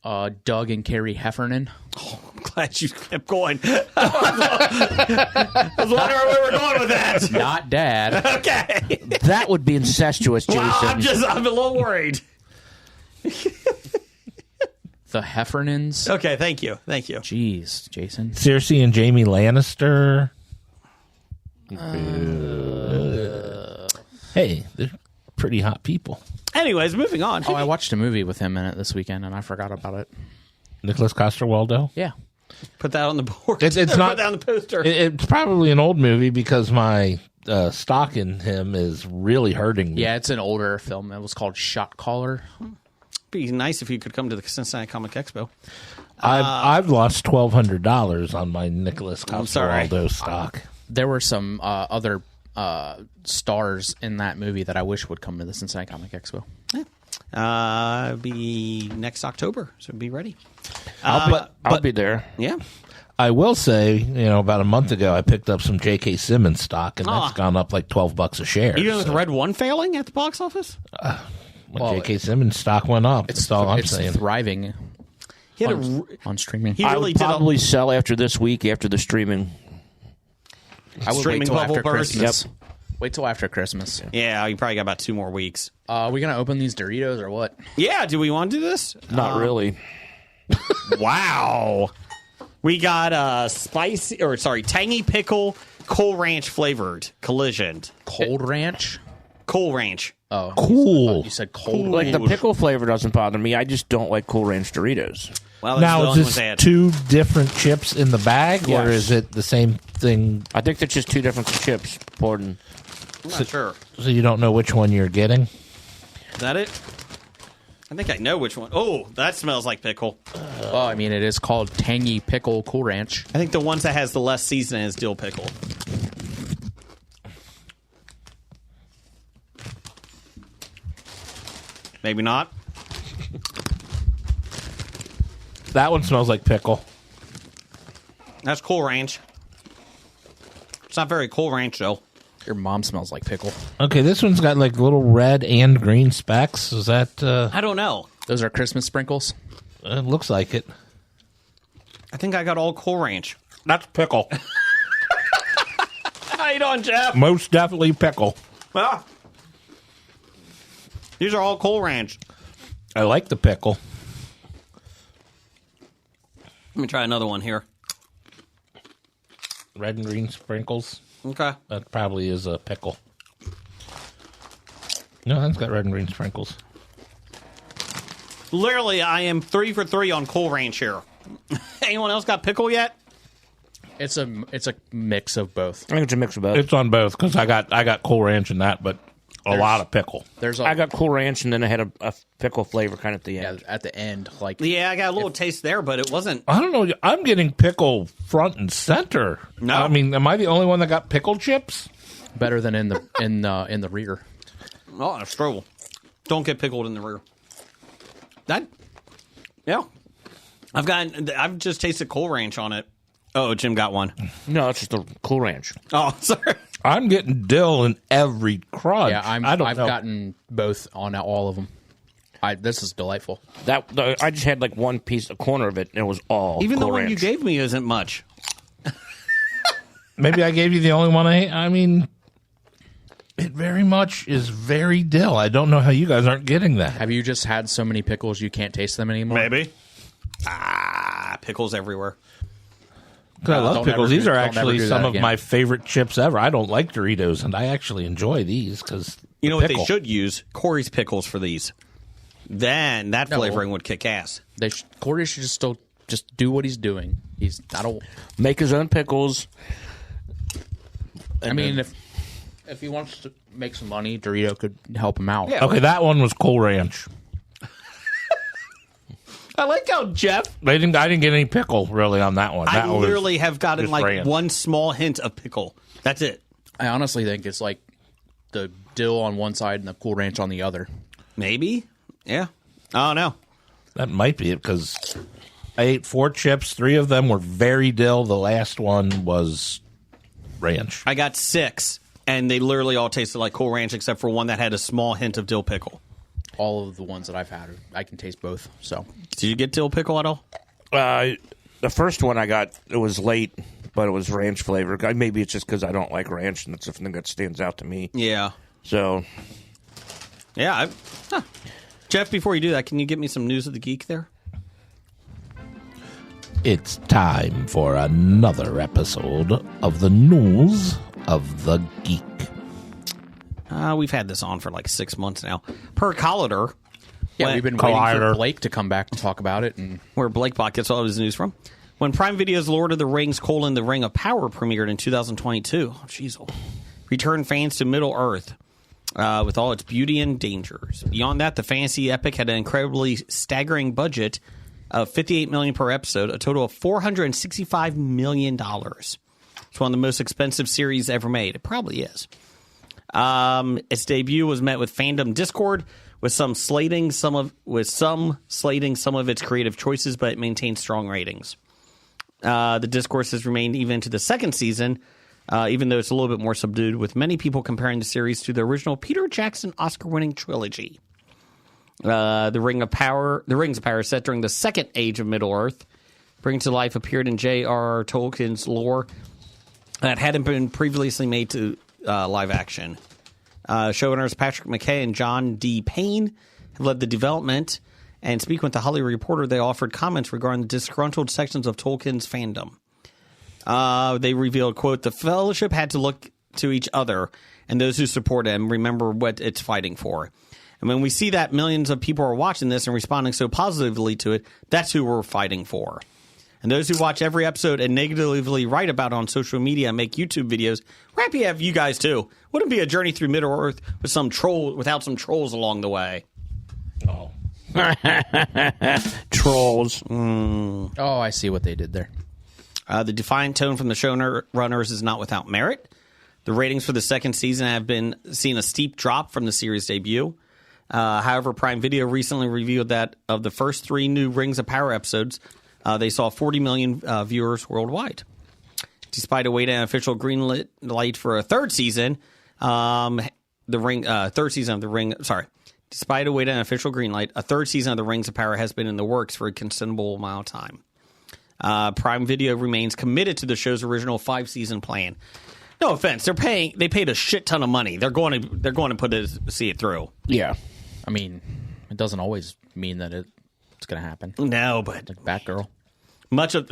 Doug and Carrie Heffernan. Oh, I'm glad you kept going. I was wondering where we were going with that. Not Dad. Okay. That would be incestuous, Jason. Wow, I'm a little worried. The Heffernans. Okay, thank you. Jeez, Jason. Cersei and Jamie Lannister. Hey, they're pretty hot people. Anyways, moving on. Oh, I watched a movie with him in it this weekend, and I forgot about it. Nicholas Coster-Waldau. Yeah. Put that on the board. It's not. Put that on the poster. It's probably an old movie because my stock in him is really hurting me. Yeah, it's an older film. It was called Shot Caller. Be nice if you could come to the Cincinnati Comic Expo. I've lost $1,200 on my Nicholas sorry. Coster-Waldau stock. There were some other stars in that movie that I wish would come to the Cincinnati Comic Expo. Be next October, so be ready. I'll be there. Yeah. I will say, about a month ago, I picked up some J.K. Simmons stock, and that's gone up like $12 a share. Even with Red One failing at the box office? J.K. Simmons stock went up. That's all I'm saying. It's thriving He had on streaming. He I really would did probably sell after this week, after the streaming. I would streaming wait till bubble after burst. Christmas. Wait till after Christmas. Yeah, you probably got about 2 more weeks. Are we going to open these Doritos or what? Yeah, do we want to do this? Not really. Wow. We got tangy pickle, Cool Ranch flavored, collisioned. Cold Ranch? Cool Ranch. Oh. Cool. You said cold Like ranch. the pickle flavor doesn't bother me. I just don't like Cool Ranch Doritos. Well, Now, is this 2 different chips in the bag, or Yes. is it the same thing? I think they're just 2 different chips. Pardon. I'm not sure. So you don't know which one you're getting? Is that it? I think I know which one. Oh, that smells like pickle. Well, I mean, it is called Tangy Pickle Cool Ranch. I think the ones that has the less seasoning is dill pickle. Maybe not. That one smells like pickle. That's Cool Ranch. It's not very Cool Ranch, though. Your mom smells like pickle. Okay, this one's got like little red and green specks. Is that? I don't know. Those are Christmas sprinkles. It looks like it. I think I got all Cool Ranch. That's pickle. How you doing, Jeff? Most definitely pickle. Ah. These are all Cool Ranch. I like the pickle. Let me try another one here. Red and green sprinkles. Okay. That probably is a pickle. No, that's got red and green sprinkles. Literally, I am 3 for 3 on Cool Ranch here. Anyone else got pickle yet? It's a mix of both. I think it's a mix of both. It's on both because I got Cool Ranch in that, but a lot of pickle. I I got Cool Ranch, and then I had a pickle flavor kind of at the end. at the end, like Yeah, I got a little taste there, but it wasn't. I don't know. I'm getting pickle front and center. No. I mean, am I the only one that got pickle chips? better than in the rear. Oh, that's true. Don't get pickled in the rear. Yeah. I've just tasted Cool Ranch on it. Oh, Jim got one. No, it's just the Cool Ranch. Oh, sorry. I'm getting dill in every crunch. Yeah, I've gotten both on all of them. This is delightful. I just had like one piece, a corner of it, and it was all Even Cool the one Ranch. you gave me isn't much. Maybe I gave you the only one I mean, it very much is very dill. I don't know how you guys aren't getting that. Have you just had so many pickles you can't taste them anymore? Maybe. Pickles everywhere. 'Cause I love don't pickles. ever These do- are don't actually ever do some that of again. my favorite chips ever. I don't like Doritos, and I actually enjoy these because You know what they should use? Corey's pickles for these. Then that flavoring would kick ass. Corey should just do what he's doing. Make his own pickles. I mean, if he wants to make some money, Dorito could help him out. Yeah. Okay, that one was Cool Ranch. I like how Jeff. I didn't get any pickle really on that one. I That was literally have gotten just like ranch. one small hint of pickle. That's it. I honestly think it's like the dill on one side and the Cool Ranch on the other. Maybe. Yeah. I don't know. That might be it because I ate 4 chips. 3 of them were very dill. The last one was ranch. I got 6, and they literally all tasted like Cool Ranch except for one that had a small hint of dill pickle. All of the ones that I've had, I can taste both. So Did you get dill pickle at all? The first one I got, it was late, but it was ranch flavor. Maybe it's just because I don't like ranch, and that's the thing that stands out to me. Yeah. So, Yeah. Jeff, before you do that, can you get me some News of the Geek there? It's time for another episode of the News of the Geek. We've had this on for like 6 months now. Per Collider, yeah, we've been waiting Collider. for Blake to come back to talk about it. And where Blake Bot gets all of his news from. When Prime Video's Lord of the Rings: The Ring of Power premiered in 2022, returned fans to Middle Earth. with all its beauty and dangers. Beyond that, the fantasy epic had an incredibly staggering budget of $58 million per episode, a total of $465 million. It's one of the most expensive series ever made. It probably is. Its debut was met with fandom discord, with some slating some of its creative choices, but it maintained strong ratings. The discourse has remained even to the second season, even though it's a little bit more subdued, with many people comparing the series to the original Peter Jackson Oscar-winning trilogy. The Rings of Power, set during the Second Age of Middle-earth, bring to life appeared in J.R.R. Tolkien's lore that hadn't been previously made to live action. Showrunners Patrick McKay and John D. Payne have led the development, and speaking with the Hollywood Reporter, they offered comments regarding the disgruntled sections of Tolkien's fandom. They revealed, quote, "The Fellowship had to look to each other and those who support him remember what it's fighting for. And when we see that millions of people are watching this and responding so positively to it, that's who we're fighting for. And those who watch every episode and negatively write about it on social media and make YouTube videos, we're happy to have you guys too. Wouldn't be a journey through Middle-earth without some trolls along the way." Oh. Trolls. Oh, I see what they did there. The defiant tone from the showrunners is not without merit. The ratings for the second season have seen a steep drop from the series debut. However, Prime Video recently revealed that of the first 3 new Rings of Power episodes, they saw 40 million viewers worldwide. Despite awaiting an official green light for a third season, Despite awaiting an official green light, a third season of the Rings of Power has been in the works for a considerable amount of time. Prime Video remains committed to the show's original 5-season plan. No offense, they paid a shit ton of money. They're going to see it through. Yeah. I mean, it doesn't always mean that it's going to happen. No, but Like Batgirl. Much of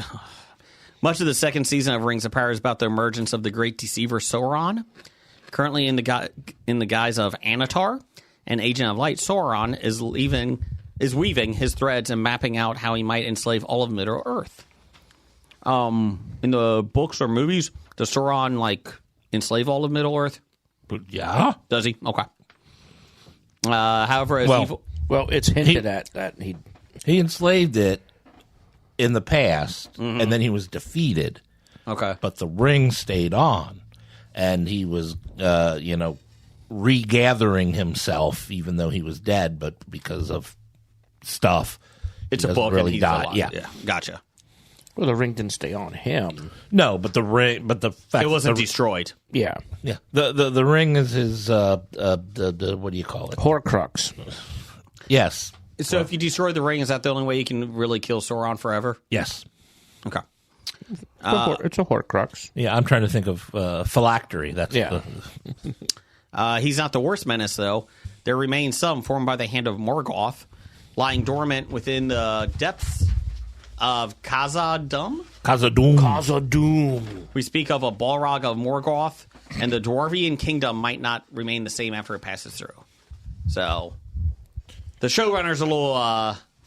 the second season of Rings of Power is about the emergence of the great deceiver Sauron. Currently in the guise of Anatar, an agent of light, Sauron is weaving his threads and mapping out how he might enslave all of Middle-earth. In the books or movies, does Sauron enslave all of Middle-earth? Yeah. Does he? Okay. However, Well, it's hinted at that he enslaved it in the past, and then he was defeated. Okay. But the ring stayed on, and he was, regathering himself, even though he was dead, but because of stuff. It's he a book really and he's died. alive. Yeah. Gotcha. well, the ring didn't stay on him. No, but the ring, but the fact It wasn't destroyed. Yeah. Yeah, the ring is his the what do you call it? Horcrux. Yes. So if you destroy the ring, is that the only way you can really kill Sauron forever? Yes. Okay. It's a Horcrux. Yeah, I'm trying to think of phylactery. That's Yeah. He's not the worst menace, though. There remains some formed by the hand of Morgoth, lying dormant within the depths of Khazad-dûm. Khazad-dûm. We speak of a Balrog of Morgoth, and the Dwarvian kingdom might not remain the same after it passes through. So, the showrunner's a little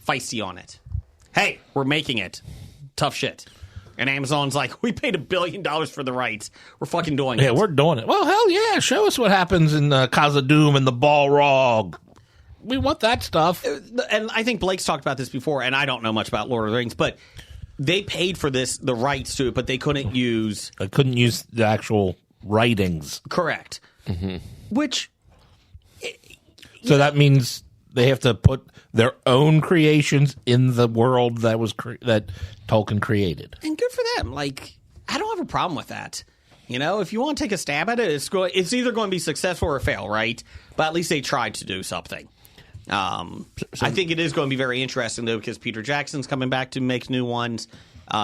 feisty on it. Hey, we're making it. Tough shit. And Amazon's like, we paid $1 billion for the rights. We're fucking doing it. Yeah, we're doing it. Well, hell yeah. Show us what happens in Khazad-dûm and the Balrog. We want that stuff. And I think Blake's talked about this before, and I don't know much about Lord of the Rings, but they paid for the rights to it, but they couldn't use... I couldn't use the actual writings. Correct. Mm-hmm. Which... So that means they have to put their own creations in the world that was that Tolkien created. And good for them. Like, I don't have a problem with that. You know, if you want to take a stab at it, it's either going to be successful or fail, right? But at least they tried to do something. I think it is going to be very interesting, though, because Peter Jackson's coming back to make new ones.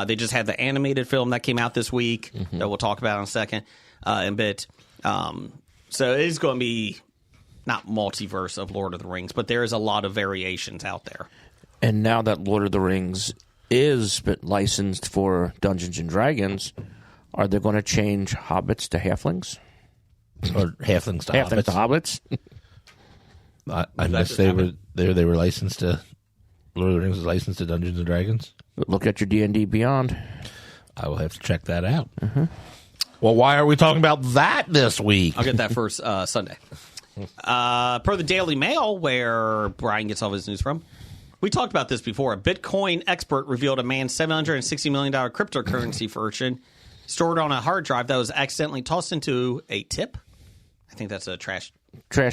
They just had the animated film that came out this week that we'll talk about in a second, in a bit. So it is going to be not multiverse of Lord of the Rings, but there is a lot of variations out there. And now that Lord of the Rings is licensed for Dungeons and Dragons, are they going to change hobbits to halflings? Or halflings to Halflings to hobbits? hobbits? I missed they were licensed to Lord of the Rings was licensed to Dungeons and Dragons. Look at your D&D Beyond. I will have to check that out. Well, why are we talking about that this week? I'll get that first Sunday. Per the Daily Mail, where Brian gets all his news from, we talked about this before. A Bitcoin expert revealed a man's $760 million cryptocurrency fortune stored on a hard drive that was accidentally tossed into a tip. I think that's a trash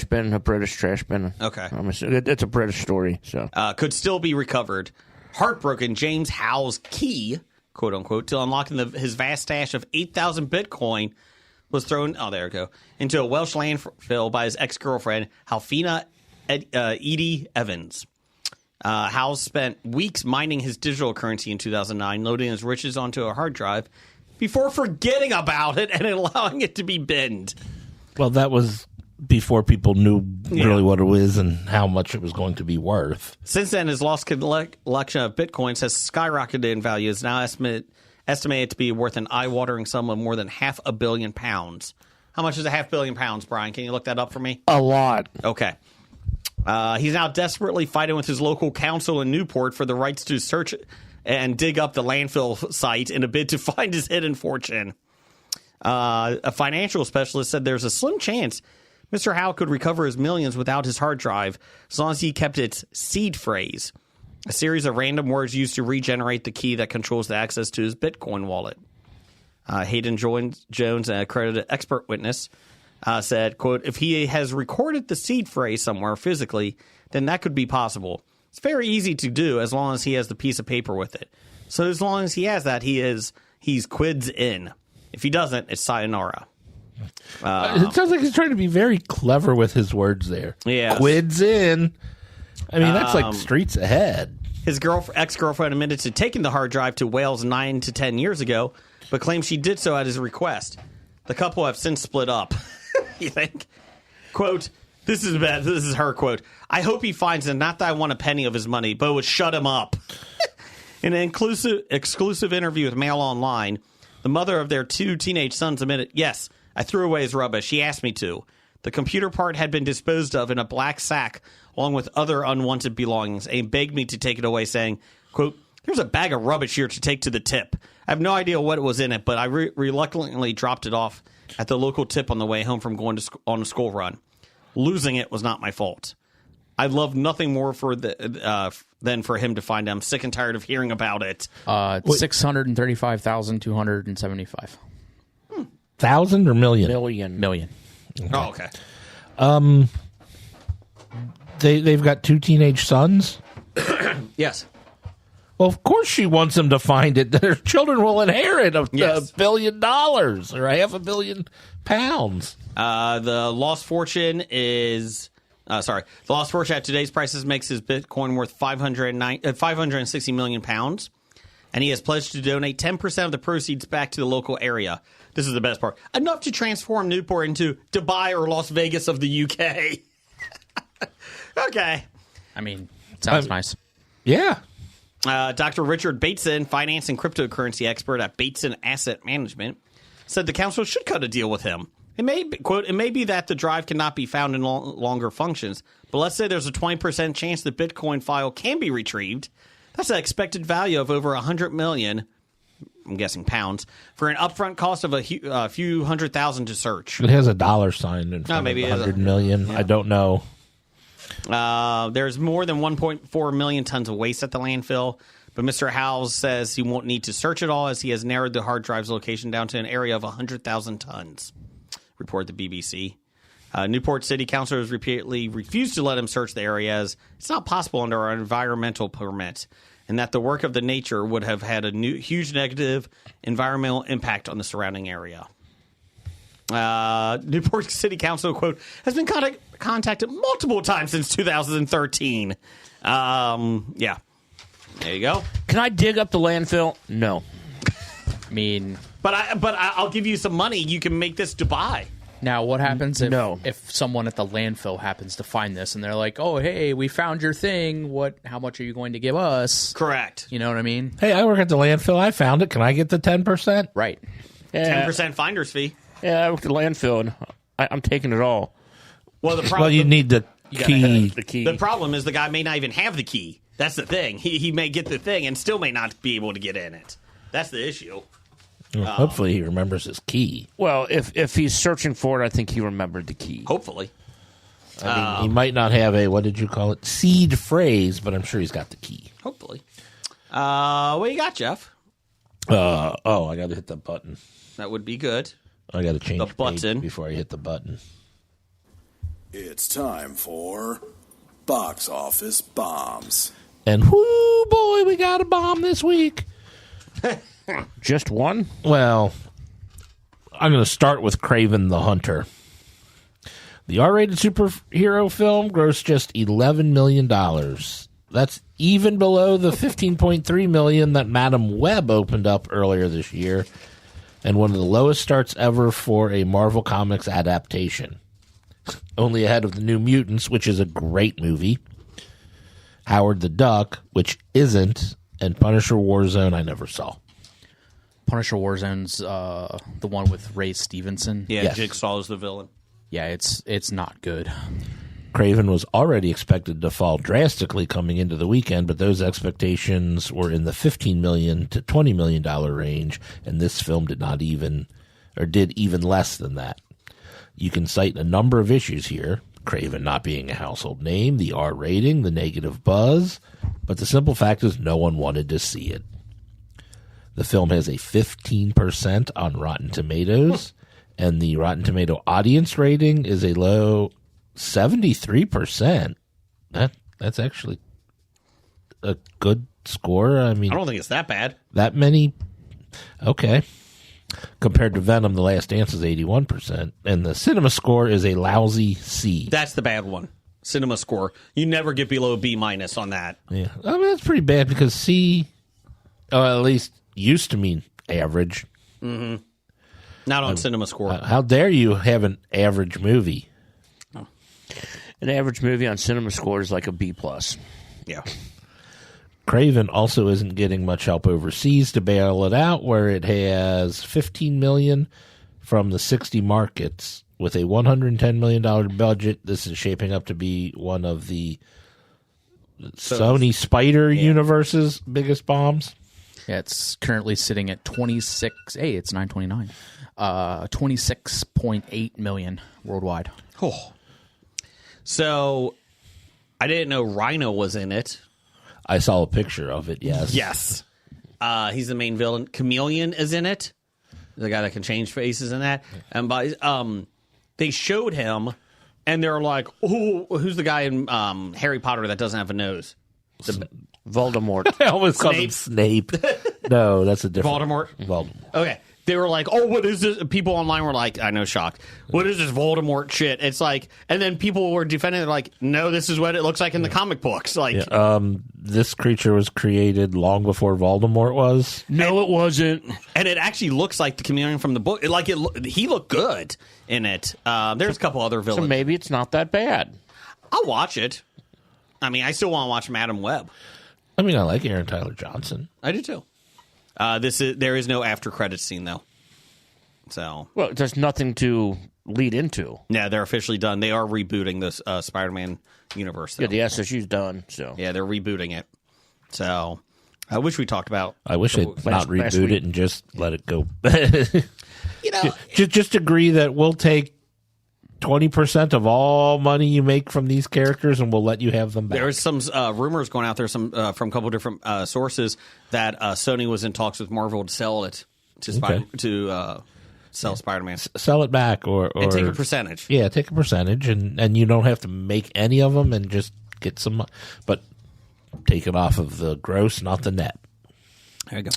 bin, a British trash bin. Okay. It's a British story, so. Could still be recovered. Heartbroken, James Howe's key, quote unquote, to unlocking his vast stash of 8,000 Bitcoin was thrown, into a Welsh landfill by his ex-girlfriend, Halfina Edie Evans. Howe spent weeks mining his digital currency in 2009, loading his riches onto a hard drive before forgetting about it and allowing it to be binned. Well, that was before people knew really what it was and how much it was going to be worth. Since then, his lost collection of Bitcoins has skyrocketed in value. It's now estimated to be worth an eye-watering sum of more than £500 million. How much is £500 million, Brian? Can you look that up for me? A lot. Okay. He's now desperately fighting with his local council in Newport for the rights to search and dig up the landfill site in a bid to find his hidden fortune. A financial specialist said there's a slim chance Mr. Howe could recover his millions without his hard drive as long as he kept its seed phrase, a series of random words used to regenerate the key that controls the access to his Bitcoin wallet. Hayden Jones, a accredited expert witness, said, quote, if he has recorded the seed phrase somewhere physically, then that could be possible. It's very easy to do as long as he has the piece of paper with it. So as long as he has that, he's quids in. If he doesn't, it's sayonara. It sounds like he's trying to be very clever with his words there. Yeah. Quids in. I mean, that's like streets ahead. His ex-girlfriend admitted to taking the hard drive to Wales 9 to 10 years ago, but claims she did so at his request. The couple have since split up. You think? Quote, this is bad. This is her quote. I hope he finds it. Not that I want a penny of his money, but it would shut him up. In an exclusive interview with Mail Online, the mother of their 2 teenage sons admitted, yes, I threw away his rubbish. He asked me to. The computer part had been disposed of in a black sack along with other unwanted belongings and begged me to take it away, saying, quote, there's a bag of rubbish here to take to the tip. I have no idea what was in it, but I reluctantly dropped it off at the local tip on the way home from going on a school run. Losing it was not my fault. I'd love nothing more than for him to find it. I'm sick and tired of hearing about it. 635,275. 1,000 or million? Million. Okay. Oh, okay. They've got 2 teenage sons? Yes. Well, of course she wants them to find it. Their children will inherit $1 billion or £500 million. The lost fortune is... the lost fortune at today's prices makes his Bitcoin worth £560 million. And he has pledged to donate 10% of the proceeds back to the local area. This is the best part. Enough to transform Newport into Dubai or Las Vegas of the UK. Okay. I mean, sounds nice. Yeah. Dr. Richard Bateson, finance and cryptocurrency expert at Bateson Asset Management, said the council should cut a deal with him. It may be, quote, it may be that the drive cannot be found in longer functions, but let's say there's a 20% chance the Bitcoin file can be retrieved. That's an expected value of over $100 million, I'm guessing pounds, for an upfront cost of a few $100,000 to search. It has a dollar sign in front of $100 million. Yeah. I don't know. There's more than 1.4 million tons of waste at the landfill, but Mr. Howes says he won't need to search it all as he has narrowed the hard drive's location down to an area of 100,000 tons, reported the BBC. Newport City councilors repeatedly refused to let him search the area as it's not possible under our environmental permit, and that the work of the nature would have had a huge negative environmental impact on the surrounding area. Newport City Council, quote, has been contacted multiple times since 2013. Yeah. There you go. Can I dig up the landfill? No. I mean... But I'll give you some money. You can make this Dubai. Now, what happens if someone at the landfill happens to find this and they're like, oh, hey, we found your thing. How much are you going to give us? Correct. You know what I mean? Hey, I work at the landfill. I found it. Can I get the 10%? Right. Yeah. 10% finder's fee. Yeah, I work at the landfill, and I'm taking it all. Well, the problem, you need the key. The key. The problem is the guy may not even have the key. That's the thing. He may get the thing and still may not be able to get in it. That's the issue. Well, hopefully he remembers his key. Well, if he's searching for it, I think he remembered the key. Hopefully. I mean, he might not have a, what did you call it, seed phrase, but I'm sure he's got the key. Hopefully. What you got, Jeff? I got to hit the button. That would be good. I got to change The page button. before I hit the button. It's time for Box Office Bombs. And whoo, boy, we got a bomb this week. Just one? Well, I'm going to start with Kraven the Hunter. The R-rated superhero film grossed just $11 million. That's even below the $15.3 million that Madam Web opened up earlier this year, and one of the lowest starts ever for a Marvel Comics adaptation. Only ahead of The New Mutants, which is a great movie, Howard the Duck, which isn't, and Punisher Warzone I never saw. Punisher Warzone's the one with Ray Stevenson. Yeah, Yes. Jigsaw is the villain. Yeah, it's not good. Kraven was already expected to fall drastically coming into the weekend, but those expectations were in the $15 million to $20 million range, and this film did even less than that. You can cite a number of issues here: Kraven not being a household name, the R rating, the negative buzz, but the simple fact is no one wanted to see it. The film has a 15% on Rotten Tomatoes, and the Rotten Tomato audience rating is a low 73%. That's actually a good score. I mean, I don't think it's that bad. that many. Okay. Compared to Venom, The Last Dance is 81%, and the cinema score is a lousy C. That's the bad one. Cinema score. You never get below a B- on that. Yeah, I mean that's pretty bad because C, at least used to mean average. Not on cinema score. How dare you have an average movie? An average movie on Cinema Score is like a B+. Yeah. Kraven also isn't getting much help overseas to bail it out, where it has $15 million from the 60 markets with a $110 million budget. This is shaping up to be one of the Sony Spider Universe's biggest bombs. Yeah, it's currently sitting at 26. Hey, it's 9/29. 26.8 million worldwide. Oh. So, I didn't know Rhino was in it. I saw a picture of it, yes. Yes. He's the main villain. Chameleon is in it. The guy that can change faces in that. And they showed him, and they're like, "Oh, who's the guy in Harry Potter that doesn't have a nose?" Voldemort. I almost called him Snape. No, that's a different... Voldemort. Okay. They were like, "Oh, what is this?" People online were like, I know, shocked. "What is this Voldemort shit?" It's like, and then people were defending it like, "No, this is what it looks like in the comic books." Like, this creature was created long before Voldemort was. No, it wasn't. and it actually looks like the chameleon from the book. Like he looked good in it. There's a couple other villains. So maybe it's not that bad. I'll watch it. I mean, I still want to watch Madam Web. I mean, I like Aaron Tyler Johnson. I do too. There is no after credits scene though. So Well, there's nothing to lead into. yeah, they're officially done. They are rebooting this Spider-Man universe. Though. Yeah, the SSU's done. So Yeah, they're rebooting it. So I wish we talked about. I wish they'd not last reboot week. it and just let it go. You know, just agree that we'll take 20% of all money you make from these characters and we'll let you have them back. there's some rumors going out there, from a couple different sources that Sony was in talks with Marvel to sell it to sell Spider-Man Sell it back or and take a percentage. Yeah, take a percentage and you don't have to make any of them and just get some, but take it off of the gross, not the net. There you go.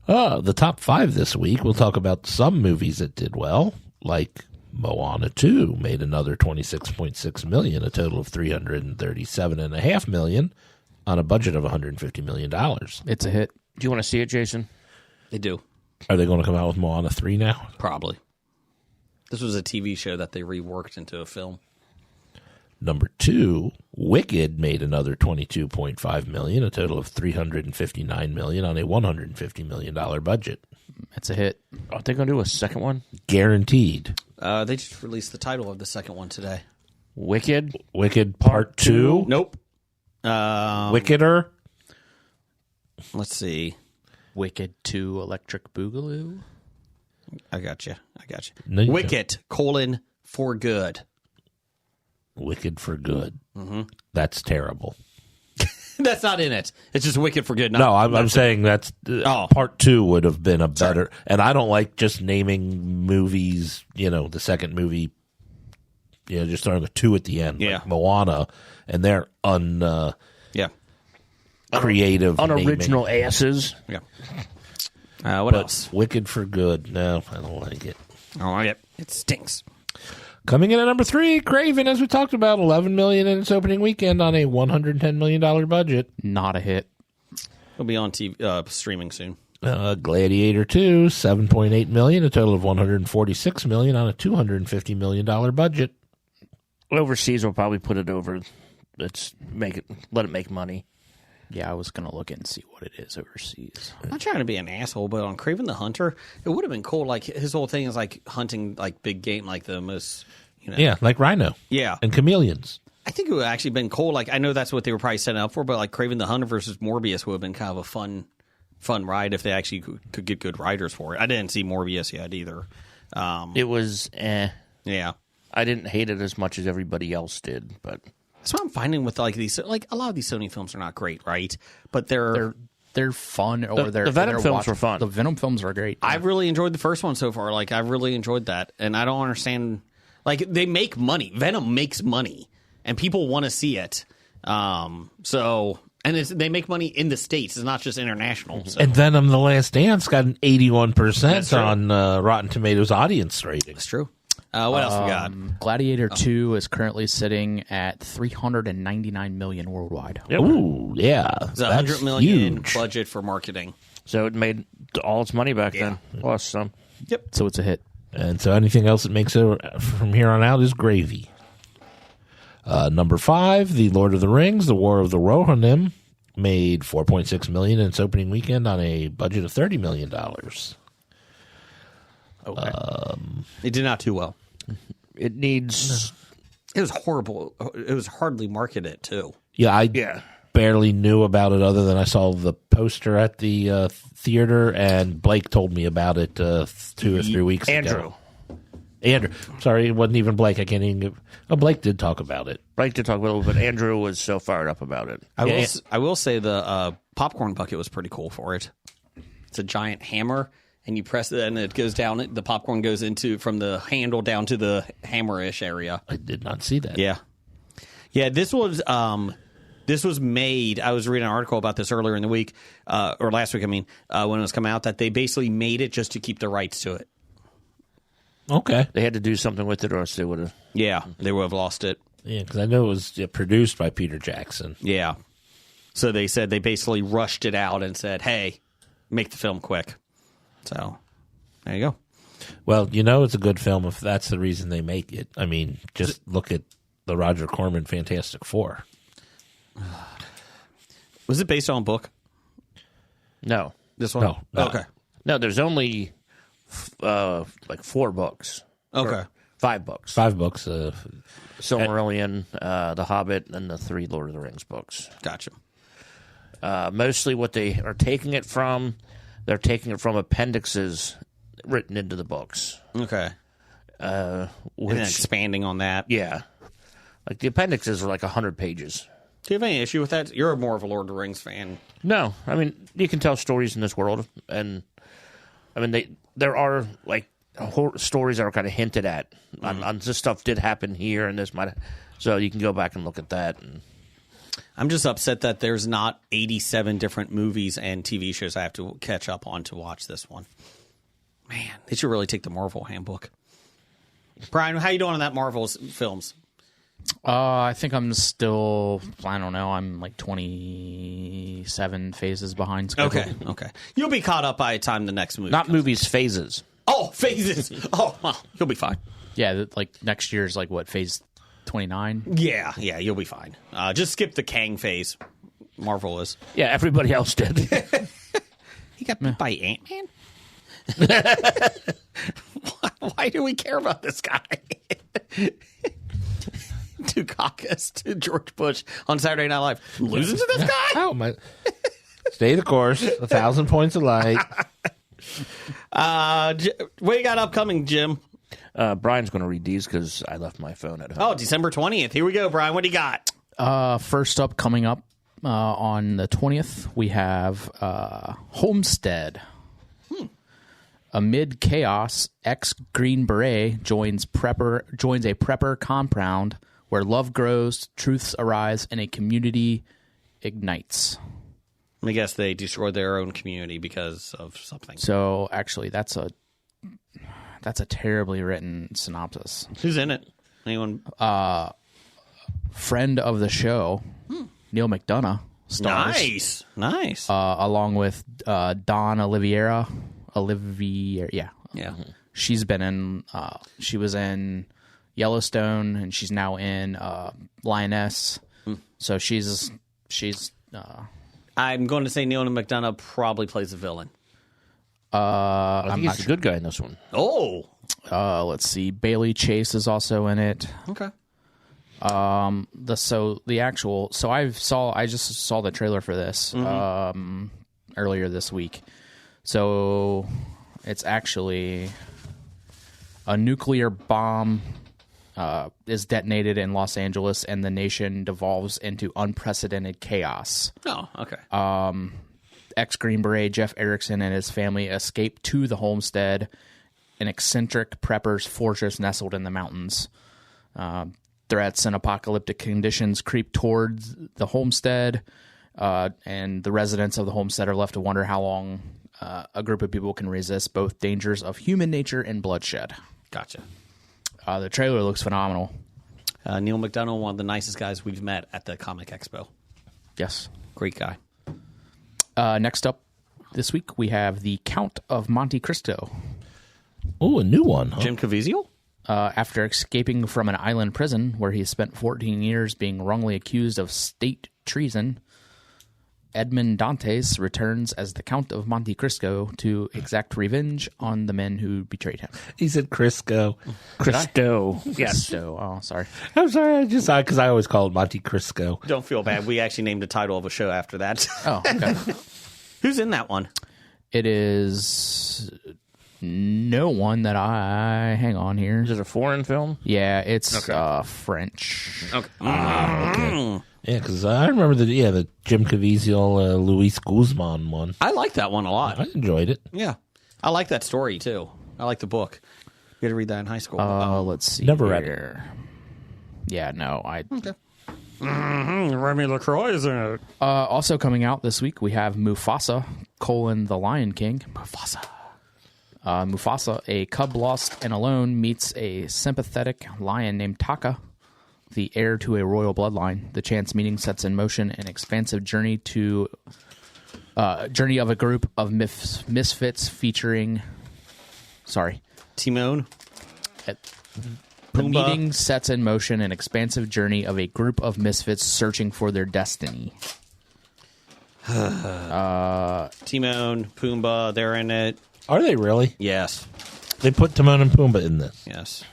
The top 5 this week, we'll talk about some movies that did well, like Moana 2 made another $26.6 million, a total of $337.5 million on a budget of $150 million. It's a hit. do you want to see it, Jason? They do. Are they going to come out with Moana 3 now? Probably. This was a TV show that they reworked into a film. Number 2, Wicked made another $22.5 million, a total of $359 million on a $150 million budget. It's a hit. Are they going to do a second one? Guaranteed. They just released the title of the second one today. Wicked? Wicked Part 2. Nope. Wickeder. Let's see. Wicked 2 Electric Boogaloo. I got you. No, you Wicked, for good. Wicked for Good. Mm-hmm. That's terrible. That's not in it. It's just Wicked for Good. No, I'm saying that's part 2 would have been a better. Sorry. And I don't like just naming movies. The second movie. Just throwing a 2 at the end. Yeah, like Moana, and they're creative, unoriginal naming. Asses. Yeah. What else? Wicked for Good. No, I don't like it. I don't like it. It stinks. Coming in at number 3, Craven, as we talked about, $11 million in its opening weekend on a $110 million budget. Not a hit. It'll be on TV streaming soon. Gladiator 2, $7.8 million, a total of $146 million on a $250 million budget. Overseas will probably put it over. Let it make money. Yeah, I was going to look and see what it is overseas. I'm not trying to be an asshole, but on Craven the Hunter, it would have been cool. Like, his whole thing is like hunting like big game, like the most, Yeah, like rhino. Yeah. And chameleons. I think it would have actually been cool. Like, I know that's what they were probably setting up for, but like Craven the Hunter versus Morbius would have been kind of a fun ride if they actually could get good riders for it. I didn't see Morbius yet either. It was, Yeah. I didn't hate it as much as everybody else did, but that's what I'm finding with like these. Like, a lot of these Sony films are not great, right? But they're fun. Or the Venom films were fun. The Venom films were great. I've really enjoyed the first one so far. Like, I've really enjoyed that, and I don't understand. Like, they make money. Venom makes money, and people want to see it. They make money in the States. It's not just international. So. And Venom: The Last Dance got an 81% on Rotten Tomatoes audience rating. That's true. What else we got? Gladiator 2 is currently sitting at $399 million worldwide. Yep. Ooh, yeah. It's $100 million budget for marketing. So it made all its money back then, plus some. Yep. So it's a hit. And so anything else that makes it from here on out is gravy. Number 5, The Lord of the Rings, The War of the Rohirrim, made $4.6 million in its opening weekend on a budget of $30 million. Okay. It did not do well. It needs. It was horrible. It was hardly marketed too. Yeah, I barely knew about it other than I saw the poster at the theater, and Blake told me about it 2 or 3 weeks ago. Andrew. Sorry, it wasn't even Blake. I can't even. Blake did talk about it. Blake did talk a little bit. Andrew was so fired up about it. I will say the popcorn bucket was pretty cool for it. It's a giant hammer, and you press it, and it goes down. The popcorn goes into from the handle down to the hammer-ish area. I did not see that. Yeah. This was made. I was reading an article about this earlier in the week, or last week. I mean, when it was coming out, that they basically made it just to keep the rights to it. Okay. They had to do something with it, or else they would have. Yeah, they would have lost it. Yeah, because I know it was produced by Peter Jackson. Yeah. So they said they basically rushed it out and said, "Hey, make the film quick." So there you go. Well, it's a good film if that's the reason they make it. I mean, just look at the Roger Corman Fantastic Four. Was it based on a book? No. This one? No. Okay. No, there's only like 4 books. Okay. 5 books. 5 books. Silmarillion, The Hobbit, and the 3 Lord of the Rings books. Gotcha. Mostly what they are taking it from, they're taking it from appendixes written into the books. Okay. And then expanding on that. Yeah. Like the appendixes are like 100 pages. Do you have any issue with that? You're more of a Lord of the Rings fan. No. I mean, you can tell stories in this world. And, I mean, there are, like, stories that are kind of hinted at. On this stuff did happen here, and this might. So you can go back and look at that. And I'm just upset that there's not 87 different movies and TV shows I have to catch up on to watch this one. Man, they should really take the Marvel handbook. Brian, how you doing on that Marvel's films? I think I'm still, I don't know, I'm like 27 phases behind schedule. Okay. You'll be caught up by the time the next movie not comes. movies, phases. Oh, phases. Oh, well, you'll be fine. Yeah, like next year's like what, phase 29? Yeah, you'll be fine. Just skip the Kang phase. Marvel is. Yeah, everybody else did. He got beat by Ant-Man? Why do we care about this guy? Dukakis to George Bush on Saturday Night Live. Losing to this guy? Oh, my. Stay the course. 1,000 points of light. What you got upcoming, Jim? Brian's going to read these because I left my phone at home. Oh, December 20th. Here we go, Brian. What do you got? First up, coming up on the 20th, we have Homestead. Amid chaos, ex-Green Beret joins a prepper compound where love grows, truths arise, and a community ignites. I guess they destroyed their own community because of something. So, actually, that's a terribly written synopsis. Who's in it? Anyone? Friend of the show, Neil McDonough, stars. Nice. Along with Dawn Oliviera. Yeah. She's been in. She was in Yellowstone, and she's now in Lioness. So she's. I'm going to say Neil McDonough probably plays the villain. I think he's a good guy in this one. Oh. Let's see. Bailey Chase is also in it. Okay. I just saw the trailer for this earlier this week. So it's actually a nuclear bomb is detonated in Los Angeles, and the nation devolves into unprecedented chaos. Oh, okay. Ex-Green Beret Jeff Erickson and his family escape to the homestead, an eccentric prepper's fortress nestled in the mountains. Threats and apocalyptic conditions creep towards the homestead, and the residents of the homestead are left to wonder how long a group of people can resist both dangers of human nature and bloodshed. Gotcha. The trailer looks phenomenal. Neil McDonough, one of the nicest guys we've met at the Comic Expo. Yes. Great guy. Next up this week, we have The Count of Monte Cristo. Oh, a new one, huh? Jim Caviezel? After escaping from an island prison where he spent 14 years being wrongly accused of state treason, Edmond Dantes returns as the Count of Monte Cristo to exact revenge on the men who betrayed him. He said Crisco. Cristo. Yes. Oh, sorry. I'm sorry, because I always call it Monte Crisco. Don't feel bad. We actually named the title of a show after that. Oh, okay. Who's in that one? It is no one that hang on here. Is it a foreign film? Yeah, it's French. Okay. Okay. Yeah, because I remember the Jim Caviezel, Luis Guzman one. I like that one a lot. I enjoyed it. Yeah. I like that story, too. I like the book. You had to read that in high school. Let's see. Never read it. Yeah, no. Okay. Remy LaCroix is in it. Also coming out this week, we have Mufasa, the Lion King. Mufasa, a cub lost and alone, meets a sympathetic lion named Taka, the heir to a royal bloodline. The chance meeting sets in motion an expansive journey of a group of misfits featuring... Timon. The meeting sets in motion an expansive journey of a group of misfits searching for their destiny. Timon, Pumbaa, they're in it. Are they really? Yes. They put Timon and Pumbaa in this. Yes.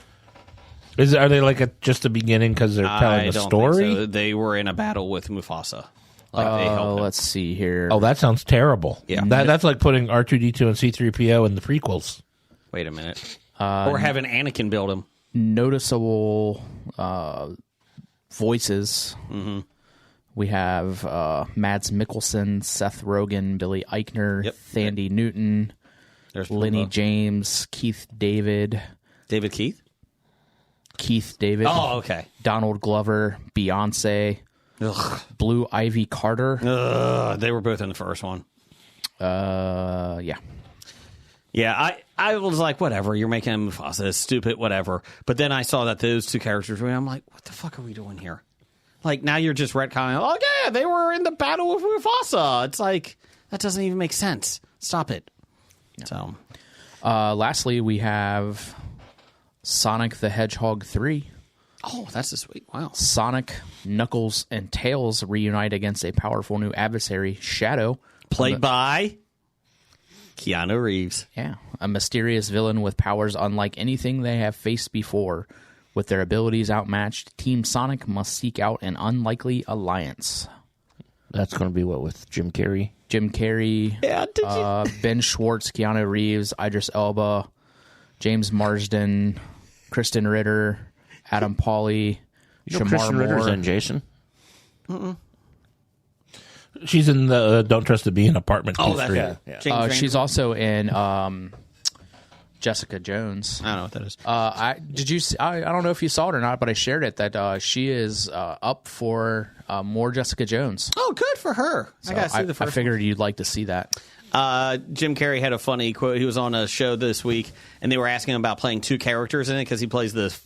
Are they like just a beginning because they're telling a story? Think so. They were in a battle with Mufasa. Like they helped him. Let's see here. Oh, that sounds terrible. Yeah. That's like putting R2-D2 and C-3PO in the prequels. Wait a minute. Or having Anakin build him. Noticeable voices. Mm-hmm. We have Mads Mikkelsen, Seth Rogen, Billy Eichner, Thandie Newton, There's Lenny Pumbaa. James, Keith David. David Keith? Keith David. Oh, okay. Donald Glover, Beyonce, Ugh. Blue Ivy Carter. They were both in the first one. Yeah. Yeah, I was like, whatever, you're making Mufasa stupid, whatever. But then I saw that those two characters were, I'm like, what the fuck are we doing here? Like, now you're just retconning, oh, yeah, they were in the battle with Mufasa. It's like, that doesn't even make sense. Stop it. Yeah. So, lastly, we have Sonic the Hedgehog 3. Oh, that's this week. Wow. Sonic, Knuckles, and Tails reunite against a powerful new adversary, Shadow. Played by Keanu Reeves. Yeah, a mysterious villain with powers unlike anything they have faced before. With their abilities outmatched, Team Sonic must seek out an unlikely alliance. That's going to be what with Jim Carrey? Jim Carrey, Ben Schwartz, Keanu Reeves, Idris Elba, James Marsden, Kristen Ritter, Adam Pauly, You know Shamar Christian Ritter's Moore. in Jason. She's in the Don't Trust to Be in Apartment 2-3. Yeah. James She's Randall? also in Jessica Jones. I don't know what that is. Did you? I don't know if you saw it or not, but I shared it that she is up for more Jessica Jones. Oh, good for her. I gotta see the I first. figured you'd like to see that. Jim Carrey had a funny quote. He was on a show this week, and they were asking him about playing two characters in it because he plays this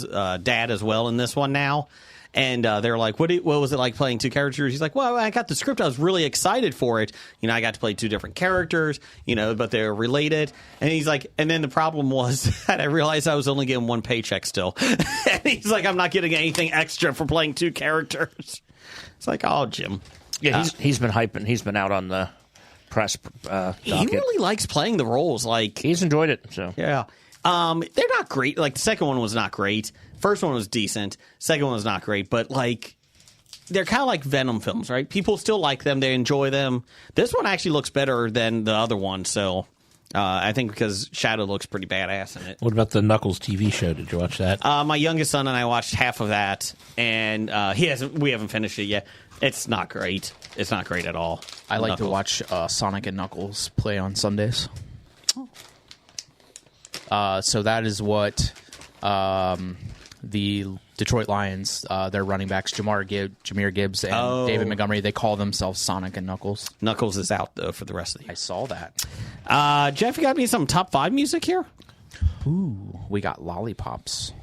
dad as well in this one now. And they were like, what was it like playing two characters? He's like, well, when I got the script, I was really excited for it. I got to play two different characters, but they're related. And he's like, and then the problem was that I realized I was only getting one paycheck still. And he's like, I'm not getting anything extra for playing two characters. It's like, oh, Jim. Yeah, he's been hyping. He's been out on the press He docket. really likes playing the roles. Like, He's enjoyed it. So yeah. They're not great. Like, the second one was not great. First one was decent. Second one was not great. But, like, they're kind of like Venom films, right? People still like them. They enjoy them. This one actually looks better than the other one. So, I think because Shadow looks pretty badass in it. What about the Knuckles TV show? Did you watch that? My youngest son and I watched half of that. And we haven't finished it yet. It's not great. It's not great at all. I like to Knuckles. watch Sonic and Knuckles play on Sundays. So that is what the Detroit Lions, their running backs, Jahmyr Gibbs, and David Montgomery, they call themselves Sonic and Knuckles. Knuckles is out, though, for the rest of the I year. saw that. Jeff, you got me some top 5 music here? Ooh, we got lollipops.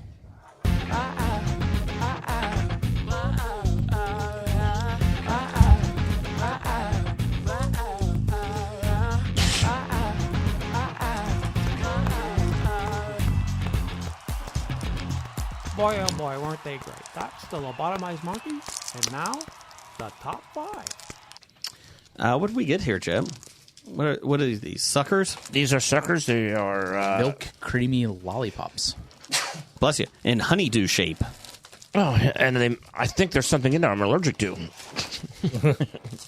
Boy, oh boy, weren't they great. That's the lobotomized monkeys, and now, the top 5. What did we get here, Jeb? What are these, suckers? these are suckers. They are Milk creamy lollipops. Bless you. In honeydew shape. Oh, and I think there's something in there I'm allergic to.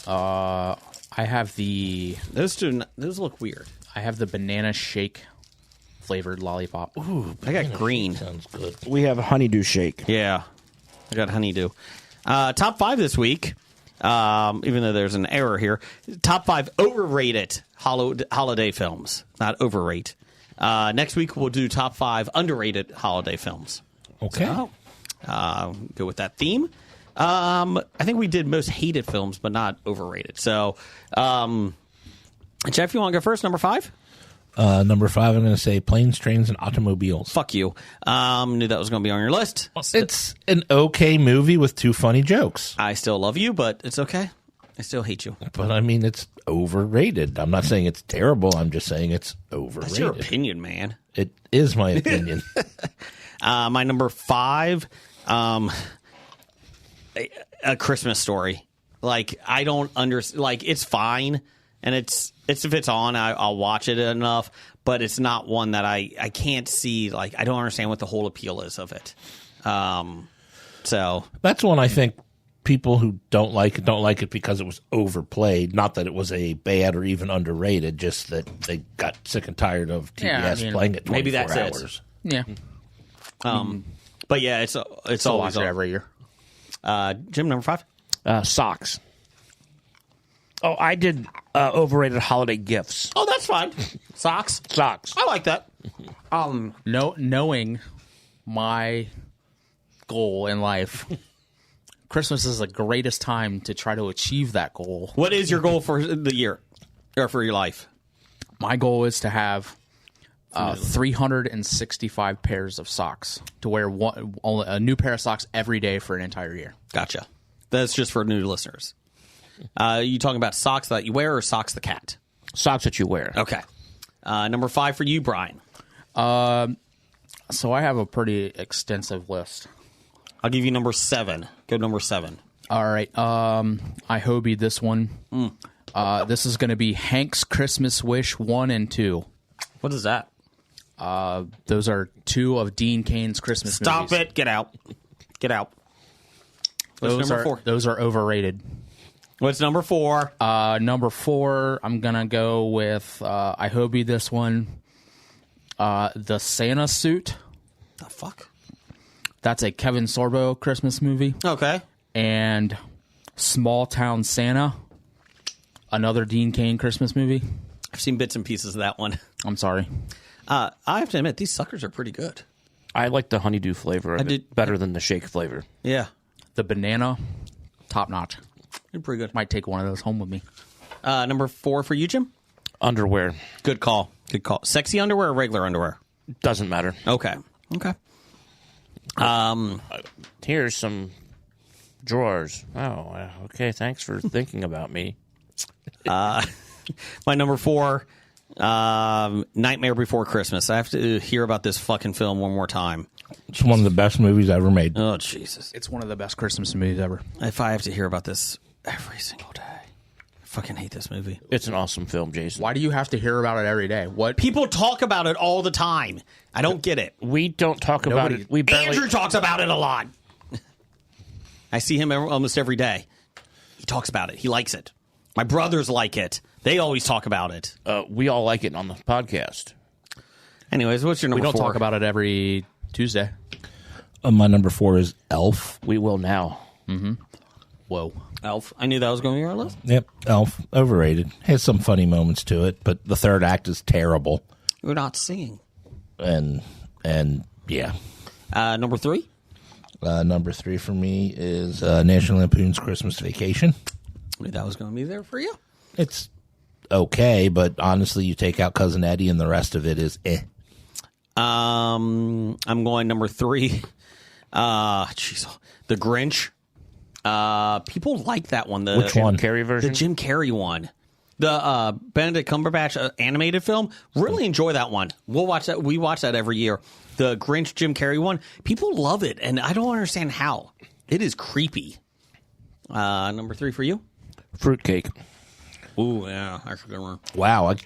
I have the Those look weird. banana shake flavored lollipop. Ooh, I got green. Sounds good. We have a honeydew shake. Yeah, I got honeydew. Top 5 this week, even though there's an error here. Top 5 overrated holiday films. Not overrate. Next week we'll do top 5 underrated holiday films. Okay. So, go with that theme. I think we did most hated films, but not overrated. So, Jeff, you want to go first? Number 5? Number 5, I'm going to say Planes, Trains, and Automobiles. Fuck you. Knew that was going to be on your list. It's an okay movie with 2 funny jokes. I still love you, but it's okay. I still hate you. But, I mean, it's overrated. I'm not saying it's terrible. I'm just saying it's overrated. That's your opinion, man. It is my opinion. My number 5, A Christmas Story. Like, I don't understand. Like, it's fine, and it's if it's on, I'll watch it enough. But it's not one that I can't see. Like, I don't understand what the whole appeal is of it. So That's one I think people who don't like it because it was overplayed. Not that it was a bad or even underrated, just that they got sick and tired of TBS Yeah, I mean, playing it 24 maybe that's it. hours. Yeah, but yeah, it's still always watch it on. every year. Jim, number 5. Socks. Oh, I did overrated holiday gifts. Oh, that's fine. Socks. Socks. I like that. Knowing my goal in life, Christmas is the greatest time to try to achieve that goal. What is your goal for the year or for your life? My goal is to have 365 pairs of socks, to wear a new pair of socks every day for an entire year. Gotcha. That's just for new listeners. You talking about socks that you wear or socks the cat? Socks that you wear. Okay. Number 5 for you, Brian. So I have a pretty extensive list. I'll give you number 7. Go number 7. All right. I hobied this one. This is going to be Hank's Christmas Wish 1 and 2. What is that? Those are 2 of Dean Cain's Christmas Stop movies. it. Get out. Get out. What's number 4? Those are overrated. What's number 4? Number 4, I'm going to go with, I hobied this one, The Santa Suit. The fuck? That's a Kevin Sorbo Christmas movie. Okay. And Small Town Santa, another Dean Cain Christmas movie. I've seen bits and pieces of that one. I'm sorry. I have to admit, these suckers are pretty good. I like the honeydew flavor of it better than the shake flavor. Yeah. The banana, top notch. They're pretty good. Might take one of those home with me. Number 4 for you, Jim? Underwear. Good call. Good call. Sexy underwear or regular underwear? Doesn't matter. Okay. Okay. Here's some drawers. Oh, okay. Thanks for thinking about me. My number 4, Nightmare Before Christmas. I have to hear about this fucking film one more time. It's one of the best movies ever made. Oh, Jesus. It's one of the best Christmas movies ever. If I have to hear about this every single day, I fucking hate this movie. It's an awesome film, Jason. Why do you have to hear about it every day? What? People talk about it all the time. I don't get it. We don't talk about it. We barely. Andrew talks about it a lot. I see him almost every day. He talks about it. He likes it. My brothers like it. They always talk about it. We all like it on the podcast. Anyways, what's your number 4? We don't talk about it every Tuesday. My number 4 is Elf. We will now. Whoa. Elf. I knew that was going to be our list. Yep, Elf. Overrated. Has some funny moments to it, but the third act is terrible. We're not seeing. And yeah. Number 3? Number 3 for me is National Lampoon's Christmas Vacation. I knew that was going to be there for you. It's okay, but honestly, you take out Cousin Eddie and the rest of it is eh. I'm going number 3. Jeez, The Grinch. People like that one. Which one? Jim Carrey version? The Jim Carrey one. The Benedict Cumberbatch animated film. Really enjoy that one. We'll watch that. We watch that every year. The Grinch Jim Carrey one. People love it, and I don't understand how. It is creepy. Number 3 for you? Fruitcake. Ooh, yeah, that's a good one. Wow, I'm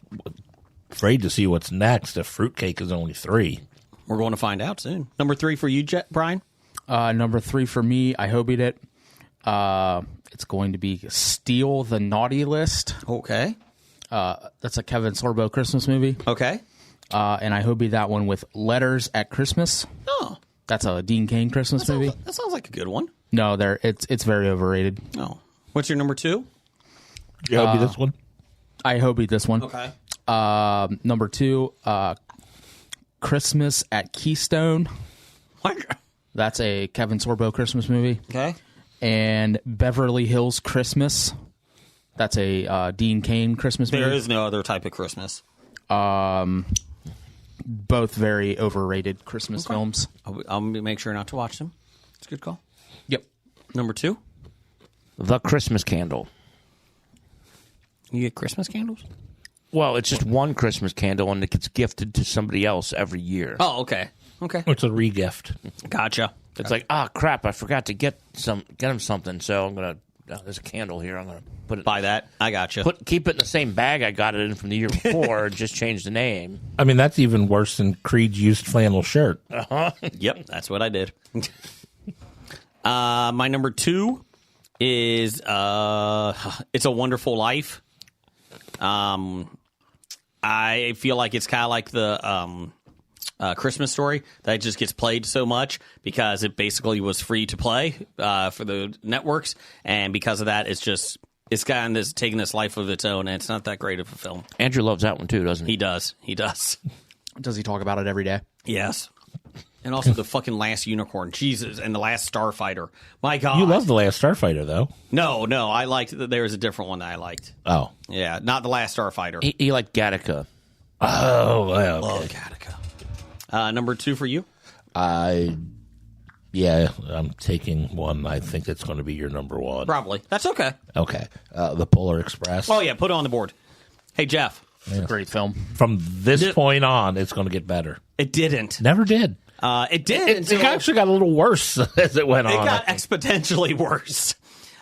afraid to see what's next if Fruitcake is only 3. We're going to find out soon. Number 3 for you, Brian? Number 3 for me, I hope it. It's going to be Steal the Naughty List. Okay. That's a Kevin Sorbo Christmas movie. Okay. And I hope that one with Letters at Christmas. Oh. That's a Dean Cain Christmas movie. That sounds like a good one. No, it's very overrated. Oh. What's your number 2? Yeah, it'll be this one. I hope this one. Okay. Number 2, Christmas at Keystone. That's a Kevin Sorbo Christmas movie. Okay. And Beverly Hills Christmas. That's a Dean Cain Christmas movie. There is no other type of Christmas. Both very overrated Christmas films. I'll make sure not to watch them. It's a good call. Yep. Number 2? The Christmas Candle. You get Christmas candles? Well, it's just one Christmas candle, and it gets gifted to somebody else every year. Oh, okay. Okay. It's a regift. Gotcha. It's like, crap, I forgot to get him something, so I'm going to, there's a candle here, I'm going to put it. Buy that. I gotcha. Keep it in the same bag I got it in from the year before, just change the name. I mean, that's even worse than Creed's used flannel shirt. Yep, that's what I did. My number 2 is It's a Wonderful Life. I feel like it's kind of like the Christmas Story that just gets played so much because it basically was free to play for the networks, and because of that, it's kind of taking this life of its own, and it's not that great of a film. Andrew loves that one too, doesn't he? He does. Does he talk about it every day? Yes. And also the fucking Last Unicorn, Jesus, and the Last Starfighter. My God, You love The Last Starfighter, though. No, I liked. There was a different one that I liked. Oh. Yeah, not the Last Starfighter. He liked Gattaca. Oh, well, okay. Love Gattaca. Number 2 for you? I'm taking one. I think it's going to be your number 1. Probably. That's okay. Okay. The Polar Express. Oh yeah, put it on the board. Hey Jeff, It's a great film. From this point on, it's going to get better. it didn't. Never did. It did. It until actually got a little worse as it went on. it got exponentially worse.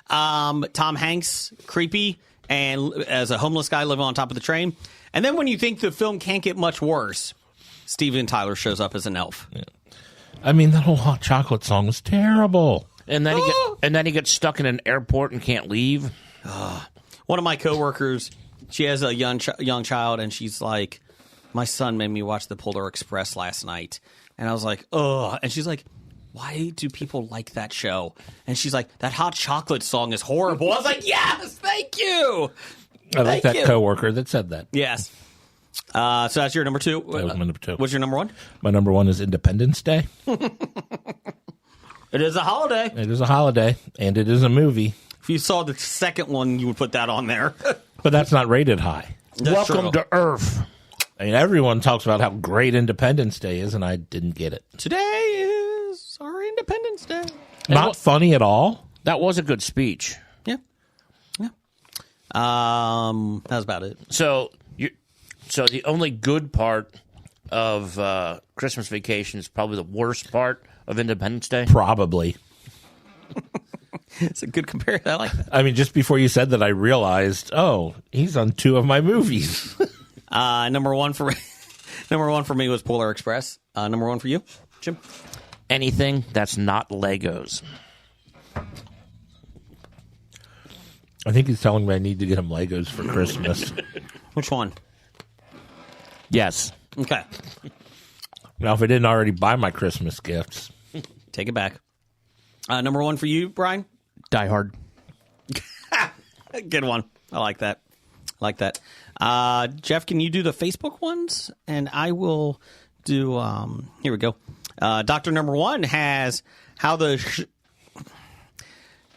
Tom Hanks, creepy, and as a homeless guy living on top of the train. And then when you think the film can't get much worse, Steven Tyler shows up as an elf. Yeah. I mean, that whole Hot Chocolate song was terrible. And then he gets stuck in an airport and can't leave. One of my coworkers, she has a young child, and she's like, "My son made me watch the Polar Express last night." And I was like, ugh. And she's like, why do people like that show? And she's like, that hot chocolate song is horrible. I was like, yes, thank you. I like that coworker that said that. Yes. So that's your number 2. That was my number 2. What's your number 1? My number 1 is Independence Day. It is a holiday. It is a holiday, and it is a movie. If you saw the second one, you would put that on there. But that's not rated high. Welcome to Earth. I mean, everyone talks about how great Independence Day is, and I didn't get it. Today is our Independence Day. Not funny at all. That was a good speech. Yeah. That's about it. So the only good part of Christmas Vacation is probably the worst part of Independence Day. Probably. It's a good comparison. I like that. I mean, just before you said that, I realized, he's on 2 of my movies. Number 1 for me was Polar Express. Number 1 for you, Jim? Anything that's not Legos. I think he's telling me I need to get him Legos for Christmas. Which one? Yes. Okay. Now, if I didn't already buy my Christmas gifts. Take it back. Number 1 for you, Brian? Die Hard. Good one. I like that. Jeff, can you do the Facebook ones? And I will do, here we go. Doctor number 1 has how the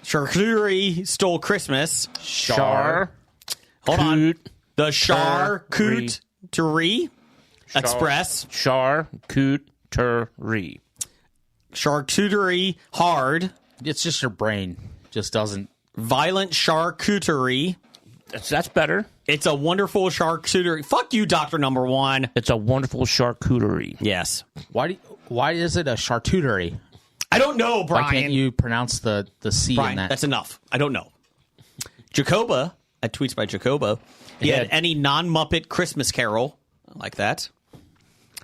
charcuterie stole Christmas. Char. Hold on. The Charcuterie Express. Charcuterie. Charcuterie hard. It's just your brain just doesn't. Violent charcuterie. That's better. It's a wonderful charcuterie. Fuck you, Doctor number 1. It's a wonderful charcuterie. Yes. Why is it a charcuterie? I don't know, Brian. Why can't you pronounce the C Brian, in that? that's enough. I don't know. Jacoba, at Tweets by Jacoba, he had any non-Muppet Christmas Carol. I like that.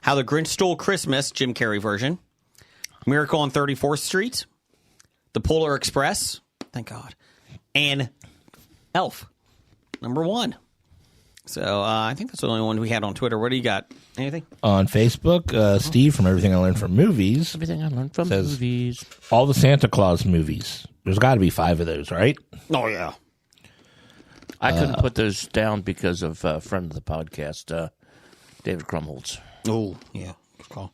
How the Grinch Stole Christmas, Jim Carrey version. Miracle on 34th Street. The Polar Express. Thank God. And Elf, number 1. So I think that's the only one we had on Twitter. What do you got? Anything? On Facebook, Steve from Everything I Learned from Movies. Everything I learned from says, movies. All the Santa Claus movies. There's got to be 5 of those, right? Oh, yeah. I couldn't put those down because of a friend of the podcast, David Krumholtz. Oh, yeah. Good call.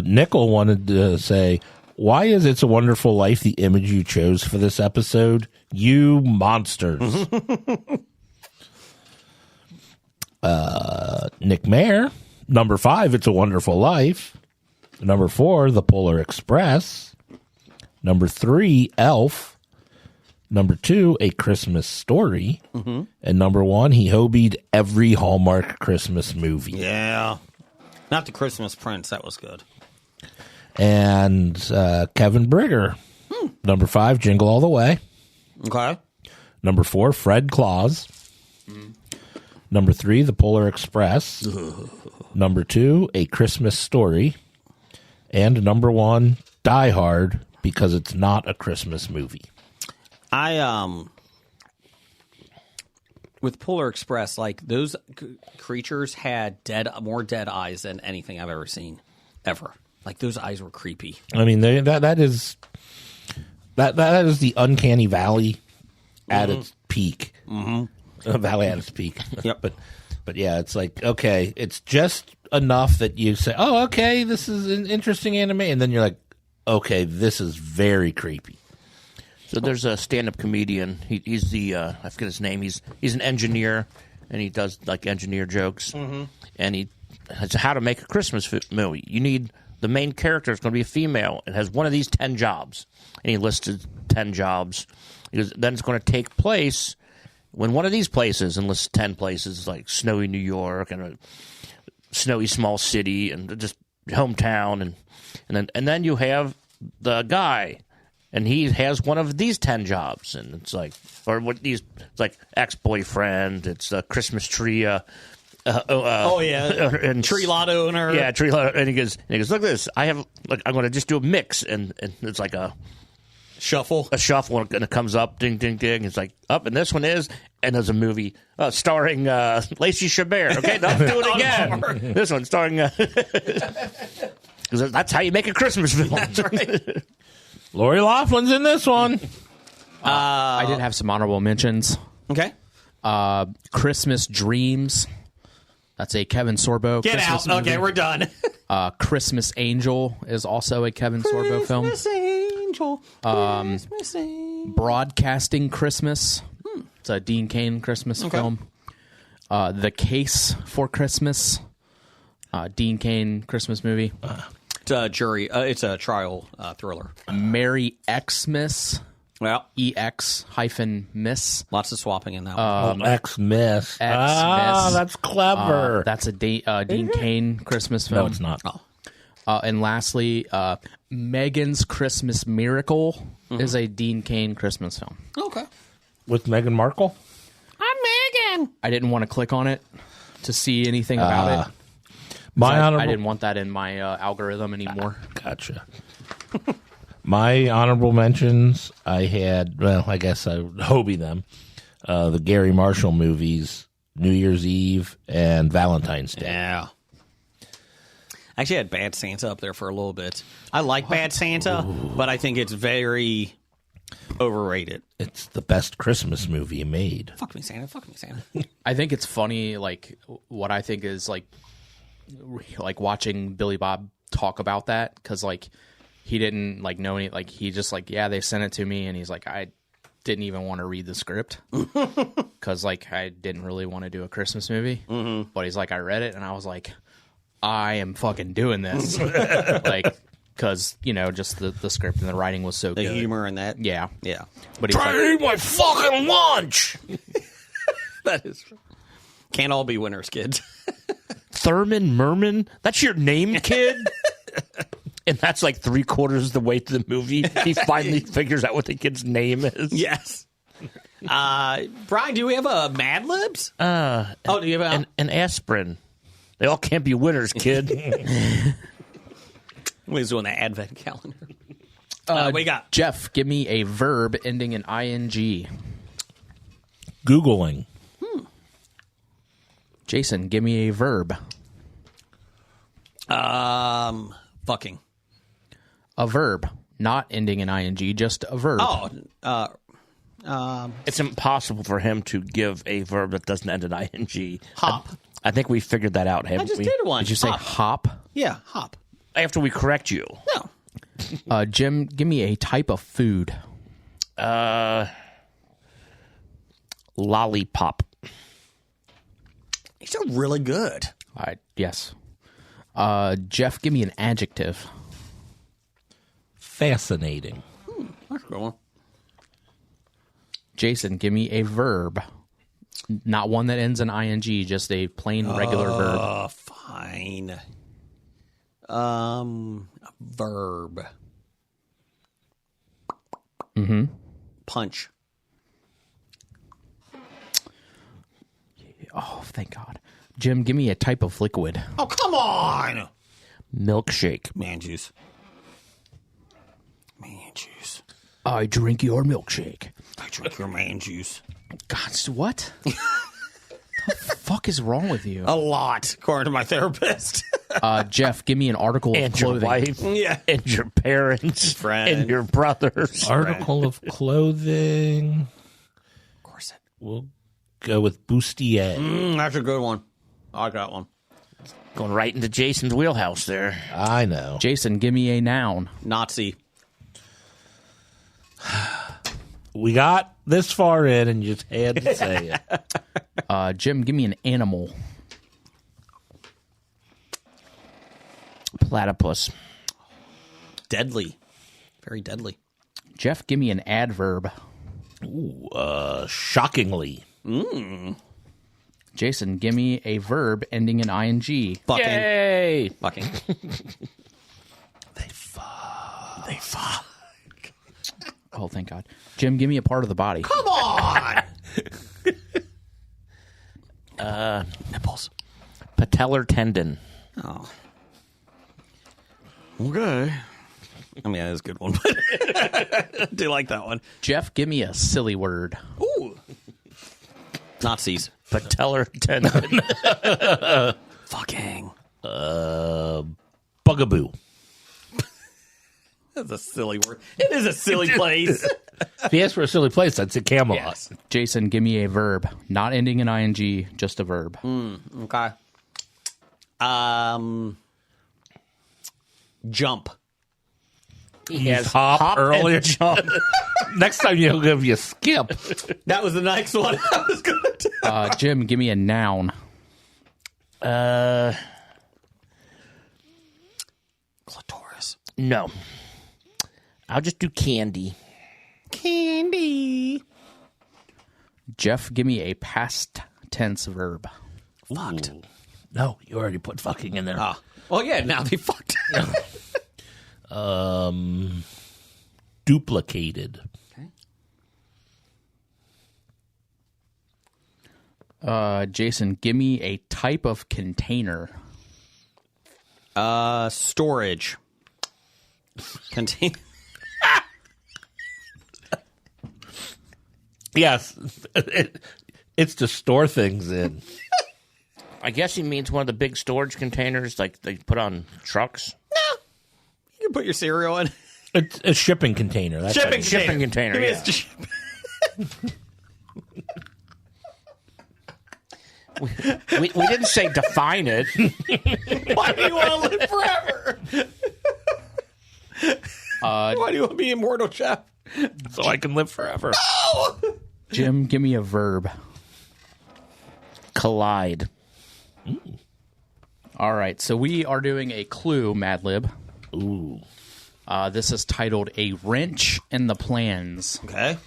Nickel wanted to say, why is It's a Wonderful Life the image you chose for this episode? You monsters. Nick Mayer, number 5, It's a Wonderful Life. Number 4, The Polar Express. Number 3, Elf. Number 2, A Christmas Story. Mm-hmm. And number 1, he hobied every Hallmark Christmas movie. Yeah. Not the Christmas Prince. That was good. And Kevin Brigger. Number 5, Jingle All the Way. Okay. Number 4, Fred Claus. Number 3, The Polar Express. Number 2, A Christmas Story. And number 1, Die Hard, because it's not a Christmas movie. With Polar Express, like those creatures had more dead eyes than anything I've ever seen, ever. Like those eyes were creepy. I mean, that is the uncanny valley at its peak. Mm-hmm. Valley at its peak. Yep. But yeah, it's like, okay, it's just enough that you say, oh, okay, this is an interesting anime, and then you're like, okay, this is very creepy. So there's a stand-up comedian. He's the I forget his name. He's an engineer, and he does like engineer jokes. Mm-hmm. And he has how to make a Christmas movie. You need the main character is going to be a female and has one of these 10 jobs. And he listed 10 jobs. Because then it's going to take place when one of these places, and lists 10 places like snowy New York and a snowy small city and just hometown, and then you have the guy. And he has one of these 10 jobs, and it's like, or what these, it's like ex-boyfriend, it's a Christmas tree, and tree lot owner. Yeah, tree lot, and he goes, look at this, I'm going to just do a mix, and it's like a shuffle, and it comes up, ding, ding, ding, it's like, up, and this one is and there's a movie starring Lacey Chabert. Okay, now do it again. This one starring. Because that's how you make a Christmas film. That's right. Lori Loughlin's in this one. I did have some honorable mentions. Okay. Christmas Dreams. That's a Kevin Sorbo Get Christmas out. movie. Okay, we're done. Christmas Angel is also a Kevin Sorbo film. Christmas Angel. Christmas Angel. Broadcasting Christmas. It's a Dean Cain Christmas film. The Case for Christmas. Dean Cain Christmas movie. It's a jury. It's a trial thriller. Merry Xmas. Well, EX-miss. lots of swapping in that one. X-Miss. X-Miss. That's clever. That's a Dean Cain Christmas film. No, it's not. And lastly, Megan's Christmas Miracle is a Dean Cain Christmas film. Okay. With Meghan Markle? I'm Megan. I didn't want to click on it to see anything about it. I didn't want that in my algorithm anymore. Gotcha. My honorable mentions, I had, well, I guess I would Hobie them. The Gary Marshall movies, New Year's Eve, and Valentine's Day. Yeah. Actually, I had Bad Santa up there for a little bit. I like Bad Santa, but I think it's very overrated. It's the best Christmas movie made. Fuck me, Santa. Fuck me, Santa. I think it's funny, like, what I think is, like watching Billy Bob talk about that, because, like, he didn't, like, know any, like, he just, like, yeah, they sent it to me, and he's like, I didn't even want to read the script, because, like, I didn't really want to do a Christmas movie, but he's like, I read it, and I was like, I am fucking doing this, like, because, you know, just the script and the writing was so The good. humor in that. Yeah. Yeah. But he's Try like, to eat my fucking lunch! That is. Can't all be winners, kids. Thurman Merman? That's your name, kid? And that's like 3/4 of the way to the movie. He finally figures out what the kid's name is. Yes. Brian, do we have a Mad Libs? Do you have An aspirin. They all can't be winners, kid. We're doing the advent calendar. We got Jeff, give me a verb ending in ing. Googling. Jason, give me a verb. fucking. A verb, not ending in ing, just a verb. It's impossible for him to give a verb that doesn't end in ing. Hop. I think we figured that out, haven't I just we? did one. Did you say hop? Yeah, hop. After we correct you. No. Jim, give me a type of food. Lollipop. These are really good. Yes. Jeff, give me an adjective. Fascinating. That's a good one. Jason, give me a verb. Not one that ends in ing, just a plain regular verb. Fine. A verb. Punch. Oh, thank God. Jim, give me a type of liquid. Oh, come on! Milkshake. Man juice. Man juice. I drink your milkshake. I drink your man juice. God, what? The fuck is wrong with you? A lot, according to my therapist. Jeff, give me an article of And clothing. your wife. Yeah. And your parents. Friend. And your brothers. Article of clothing. Corset. We'll go with bustier. That's a good one. I got one. Going right into Jason's wheelhouse there. I know. Jason, give me a noun. Nazi. We got this far in and you just had to say it. Jim, give me an animal. Platypus. Deadly. Very deadly. Jeff, give me an adverb. Shockingly. Jason, give me a verb ending in ing. Fucking. Yay! Fucking. They fuck. They fuck. Oh, thank God. Jim, give me a part of the body. Come on! Nipples. Patellar tendon. Oh. Okay. I mean, that is a good one, but I do like that one. Jeff, give me a silly word. Ooh. Nazis. Patellar tendon. Fucking. Bugaboo. That's a silly word. It is a silly place. If you ask for a silly place, that's a Camelot. Yes. Jason, give me a verb. Not ending in ing, just a verb. Okay. Jump. He has hop earlier. and jump. Next time he'll give you skip. That was the next one I was going to do. Jim, give me a noun. Clitoris. No. I'll just do candy. Candy. Jeff, give me a past tense verb. Fucked. No, you already put fucking in there. Oh, yeah, now they fucked. Duplicated. Jason, give me a type of container. Storage. Contain. Yes. It's to store things in. I guess he means one of the big storage containers like they put on trucks. You can put your cereal in. It's a shipping container. That's Shipping container, Give me yeah. We didn't say define it. Why do you want to live forever? Why do you want to be immortal, Jeff? so I can live forever. Jim, give me a verb. Collide. All right, so we are doing a clue, Mad Lib. Ooh. This is titled A Wrench in the Plans. Okay.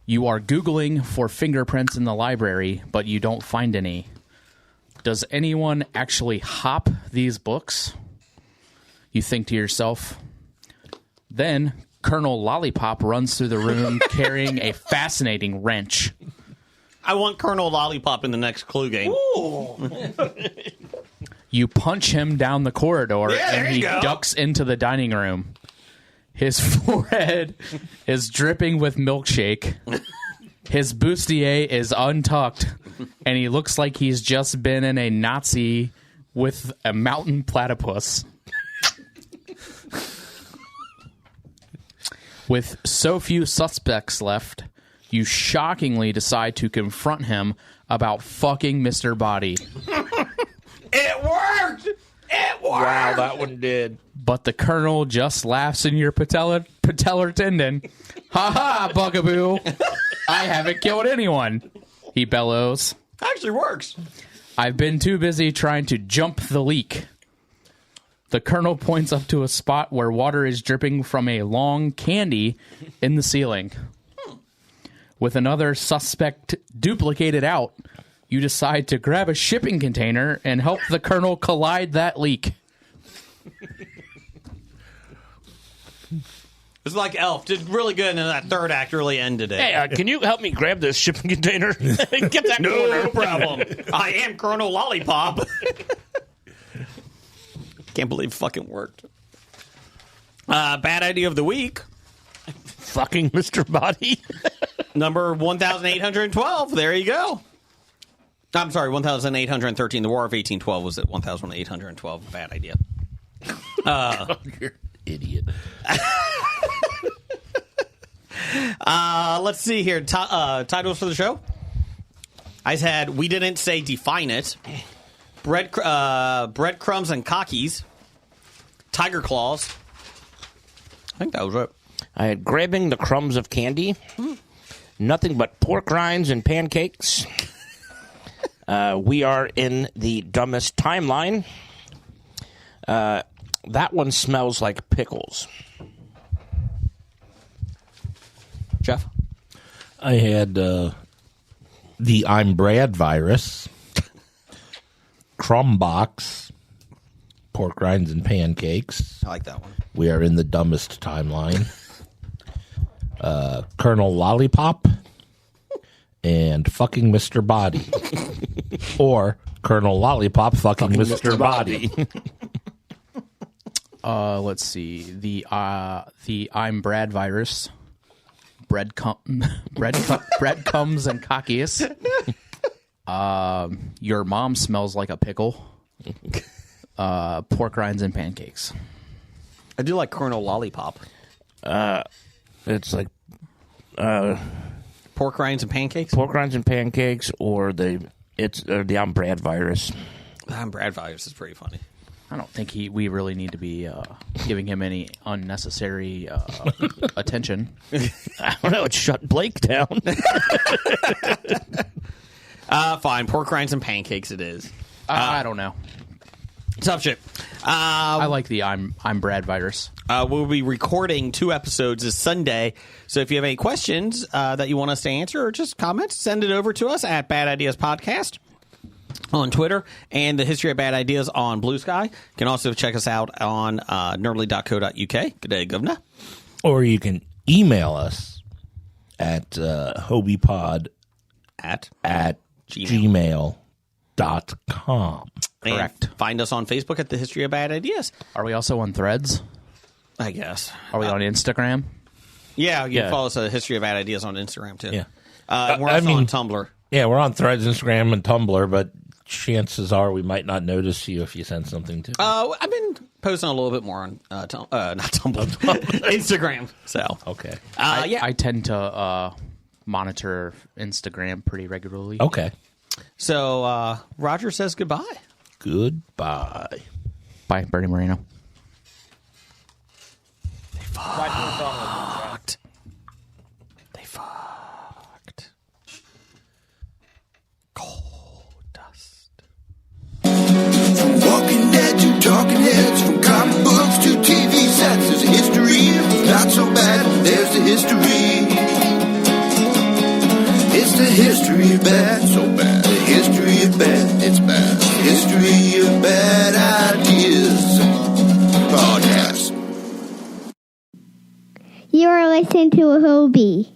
You are Googling for fingerprints in the library, but you don't find any. Does anyone actually hop these books? You think to yourself. Then Colonel Lollipop runs through the room carrying a fascinating wrench. I want Colonel Lollipop in the next clue game. You punch him down the corridor, Yeah, there and he you go. ducks into the dining room. His forehead is dripping with milkshake. His bustier is untucked, and he looks like he's just been in a Nazi with a mountain platypus. With so few suspects left, you shockingly decide to confront him about fucking Mr. Body. It worked! It worked! Wow, that one did. But the Colonel just laughs in your patellar tendon. Ha ha, Bugaboo! I haven't killed anyone, he bellows. Actually works. I've been too busy trying to jump the leak. The Colonel points up to a spot where water is dripping from a long candy in the ceiling. With another suspect duplicated out, you decide to grab a shipping container and help the Colonel collide that leak. It's like Elf. Did really good, and then that third act really ended it. Hey, can you help me grab this shipping container? Get that corner. No problem. I am Colonel Lollipop. Can't believe it fucking worked. Bad idea of the week. Fucking Mr. Body. Number 1,812. There you go. I'm sorry, 1,813. The War of 1812 was at 1,812. Bad idea. You're an idiot. Let's see here. Titles for the show. I had We Didn't Say Define It. Breadcrumbs and Cockies. Tiger Claws. I think that was it. I had grabbing the crumbs of candy. Nothing but pork rinds and pancakes. We are in the dumbest timeline. That one smells like pickles. Jeff? I had the I'm Brad virus, crumb box, pork rinds and pancakes. I like that one. We are in the dumbest timeline. Colonel Lollipop and fucking Mr. Body. Or Colonel Lollipop fucking Mr. Body. Let's see. The I'm Brad virus. Breadcrumbs and cockies. Your mom smells like a pickle. Pork rinds and pancakes. I do like Colonel Lollipop. It's like Pork rinds and pancakes? pork rinds and pancakes, or the on Brad virus. Brad virus is pretty funny. I don't think we really need to be giving him any unnecessary attention. I don't know. It shut Blake down. Fine. Pork rinds and pancakes it is. I don't know. Tough shit. I like the I'm Brad virus. We'll be recording 2 episodes this Sunday. So if you have any questions that you want us to answer or just comments, send it over to us at Bad Ideas Podcast on Twitter and the History of Bad Ideas on Blue Sky. You can also check us out on nerdly.co.uk. Good day, Governor. Or you can email us at hobiepod At gmail.com. Correct. And find us on Facebook at the History of Bad Ideas. Are we also on Threads? I guess. Are we on Instagram? Yeah, you can follow us at the History of Bad Ideas on Instagram, too. Yeah. We're also on Tumblr. Yeah, we're on Threads, Instagram, and Tumblr, but chances are we might not notice you if you send something to. I've been posting a little bit more on not Tumblr, Instagram. So Okay. I tend to monitor Instagram pretty regularly. Okay. So Roger says goodbye. Goodbye. Bye, Bernie Moreno. They fucked. Coal dust. From Walking Dead to Talking Heads, from comic books to TV sets, there's a history. Not so bad, there's the history. It's the history of bad, so bad. The history of bad, it's bad. History of Bad Ideas podcast. You are listening to a Hobie.